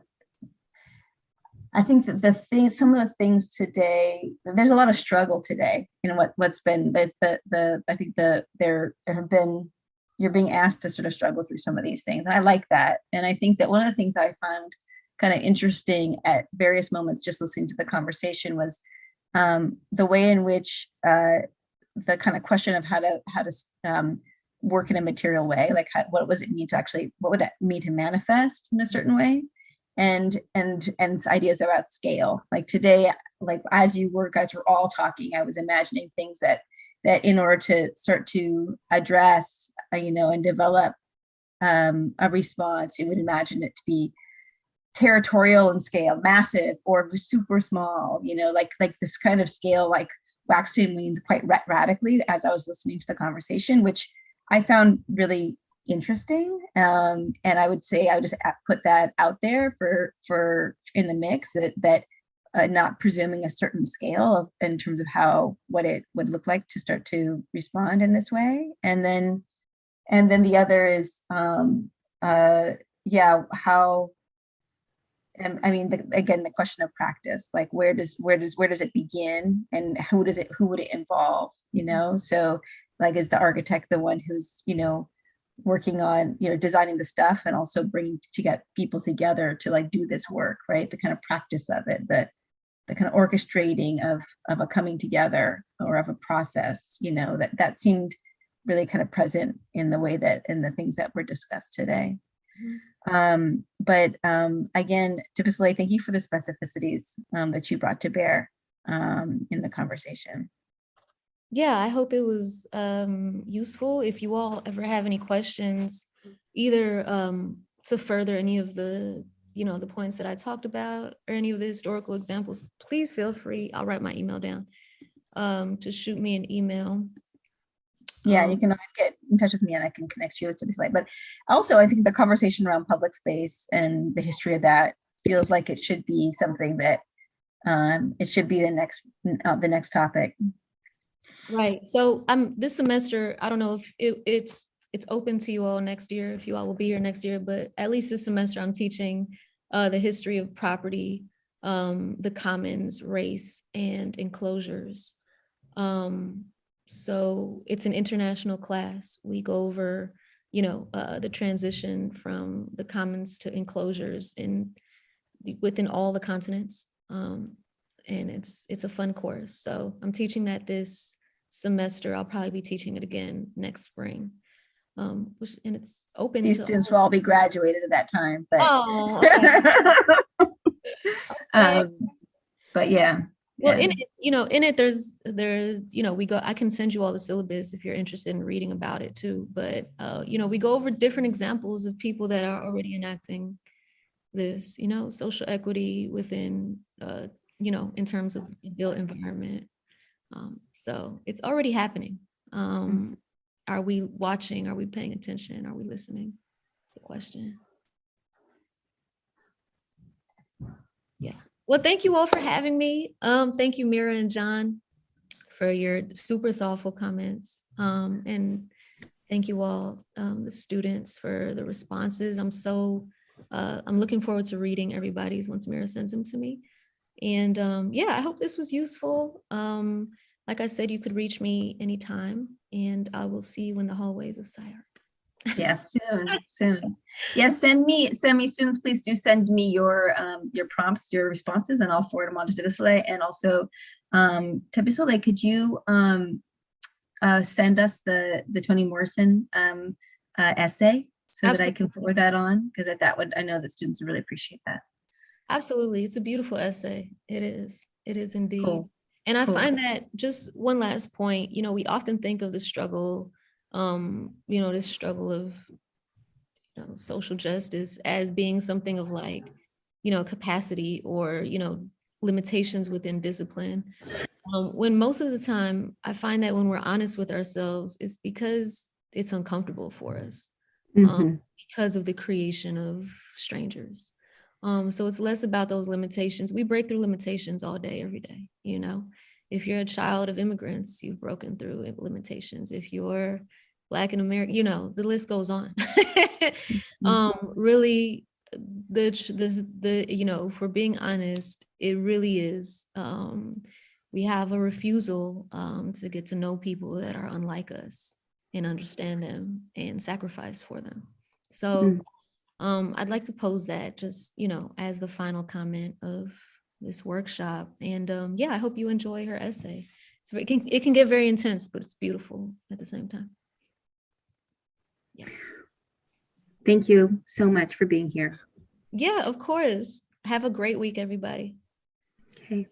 I think that some of the things today, there's a lot of struggle today in what's been I think there have been, you're being asked to sort of struggle through some of these things, and I like that. And I think that one of the things I found kind of interesting at various moments just listening to the conversation was the way in which the kind of question of how to work in a material way, like what would it mean to actually, what would that mean to manifest in a certain way, and ideas about scale. Like today, like as you guys were all talking, I was imagining things that in order to start to address, you know, and develop a response, you would imagine it to be territorial in scale, massive, or super small, you know, like this kind of scale, like waxing wings quite radically as I was listening to the conversation, which I found really interesting. And I would say I would just put that out there for in the mix, that not presuming a certain scale in terms of what it would look like to start to respond in this way. And then the other is, how, I mean, again, the question of practice, like where does it begin, and who would it involve, you know? So like, is the architect the one who's, you know, working on, you know, designing the stuff and also bringing to get people together to like do this work, right? The kind of practice of it, the kind of orchestrating of a coming together or of a process, you know, that seemed really kind of present in the way that in the things that were discussed today. But again, Thabisile, thank you for the specificities that you brought to bear in the conversation. Yeah, I hope it was useful. If you all ever have any questions, either to further any of the, you know, the points that I talked about or any of the historical examples, please feel free. I'll write my email down to shoot me an email. Yeah, you can always get in touch with me and I can connect you with Thabisile. But also, I think the conversation around public space and the history of that feels like it should be something that it should be the next topic. Right. So this semester, I don't know if it's open to you all next year, if you all will be here next year, but at least this semester I'm teaching the history of property, the commons, race, and enclosures. So it's an international class. We go over, you know, the transition from the commons to enclosures within all the continents. And it's a fun course. So I'm teaching that this semester. I'll probably be teaching it again next spring. And it's open. These students will all be graduated at that time. But oh, okay. But yeah. Well, in it, there's, you know, I can send you all the syllabus if you're interested in reading about it too. But, you know, we go over different examples of people that are already enacting this, you know, social equity within, you know, in terms of the built environment. So it's already happening. Are we watching? Are we paying attention? Are we listening? It's a question. Yeah. Well, thank you all for having me. Thank you, Mira and John, for your super thoughtful comments. And thank you all, the students, for the responses. I'm looking forward to reading everybody's once Mira sends them to me. And yeah, I hope this was useful. Like I said, you could reach me anytime, and I will see you in the hallways of SCI-Arc. Yeah, soon. Yeah, send me students, please do send me your prompts, your responses, and I'll forward them on to Thabisile. And also, Thabisile, could you send us the Toni Morrison essay so Absolutely. that I can forward that on? Because I know that students would really appreciate that. Absolutely. It's a beautiful essay. It is indeed. Cool. And I Cool. find that, just one last point, you know, we often think of the struggle, you know, this struggle of, you know, social justice as being something of like, you know, capacity or, you know, limitations within discipline. When most of the time, I find that when we're honest with ourselves, it's because it's uncomfortable for us, because of the creation of strangers. So it's less about those limitations. We break through limitations all day, every day. You know, if you're a child of immigrants, you've broken through limitations. If you're Black and American, you know, the list goes on. Really, the you know, if we're being honest, it really is. We have a refusal to get to know people that are unlike us and understand them and sacrifice for them. So. I'd like to pose that just, you know, as the final comment of this workshop. And yeah, I hope you enjoy her essay. It can get very intense, but it's beautiful at the same time. Yes. Thank you so much for being here. Yeah, of course. Have a great week, everybody. Okay.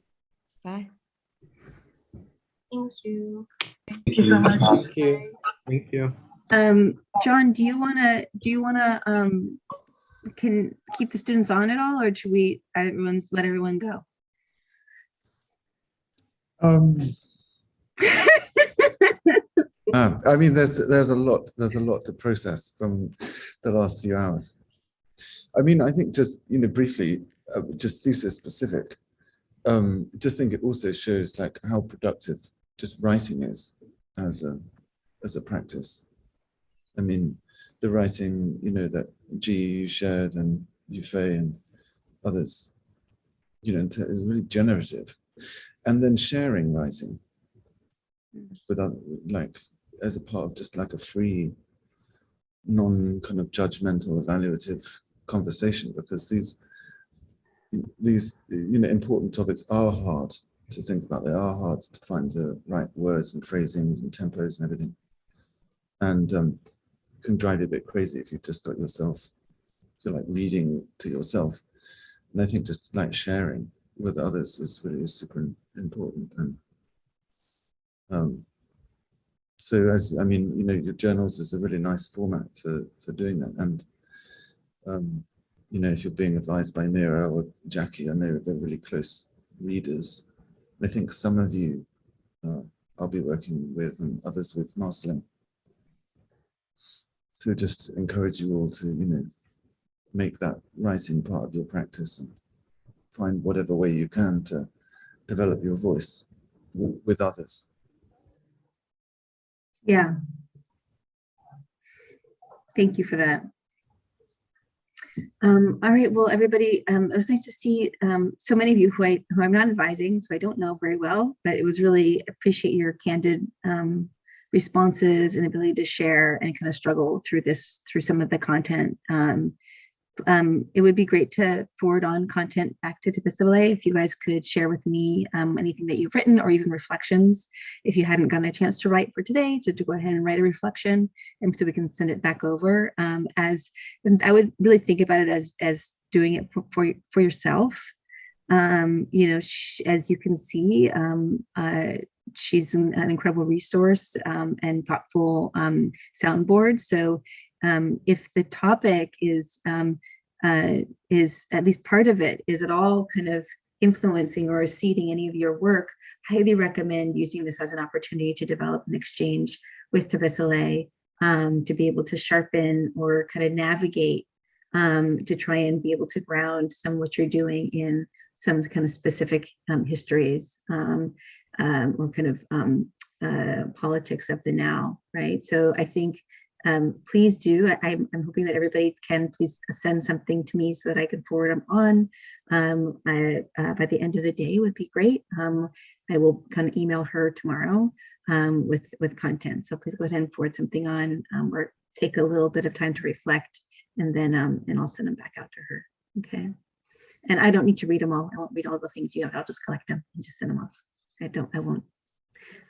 Bye. Thank you. Thank you so much. Thank you. Thank you. John, do you wanna can keep the students on at all, or should we let everyone go? I mean, there's a lot to process from the last few hours. I mean, I think just, you know, briefly, just thesis specific. Just think it also shows like how productive just writing is as a practice. I mean, the writing, you know, that G shared and Yufei and others, you know, is really generative. And then sharing writing without, like, as a part of just like a free, non kind of judgmental, evaluative conversation, because these, you know, important topics are hard to think about. They are hard to find the right words and phrasings and tempos and everything. And can drive you a bit crazy if you just got yourself to like reading to yourself. And I think just like sharing with others is really super important. And so I mean, you know, your journals is a really nice format for doing that. And you know, if you're being advised by Mira or Jackie, I know they're really close readers. And I think some of you I'll be working with, and others with Marceline. To just encourage you all to, you know, make that writing part of your practice and find whatever way you can to develop your voice with others. Yeah. Thank you for that. All right, well, everybody, it was nice to see so many of you who I'm not advising, so I don't know very well, but it was really appreciate your candid responses and ability to share and kind of struggle through some of the content. It would be great to forward on content back to Thabisile. If you guys could share with me anything that you've written, or even reflections, if you hadn't gotten a chance to write for today, to go ahead and write a reflection, and so we can send it back over. And I would really think about it as doing it for yourself. You know, as you can see, she's an incredible resource and thoughtful soundboard. So if the topic is is at least part of it, is at all kind of influencing or seeding any of your work, highly recommend using this as an opportunity to develop an exchange with Thabisile, to be able to sharpen or kind of navigate, to try and be able to ground some of what you're doing in some kind of specific histories, or kind of politics of the now, right? So I think please do. I'm hoping that everybody can please send something to me so that I can forward them on. By the end of the day would be great. I will kind of email her tomorrow with content. So please go ahead and forward something on, or take a little bit of time to reflect, and then and I'll send them back out to her. Okay. And I don't need to read them all. I won't read all the things you have. I'll just collect them and just send them off. I won't.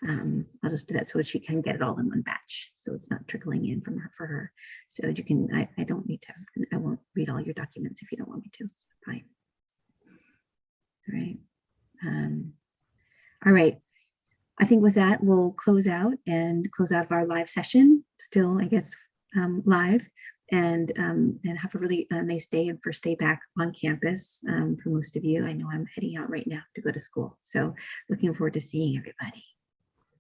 I'll just do that so she can get it all in one batch, so it's not trickling in from her for her. So you can, I don't need to, I won't read all your documents if you don't want me to. It's fine. All right. All right. I think with that, we'll close out our live session, still, I guess, live, and have a really nice day and first day back on campus for most of you. I know I'm heading out right now to go to school. So looking forward to seeing everybody.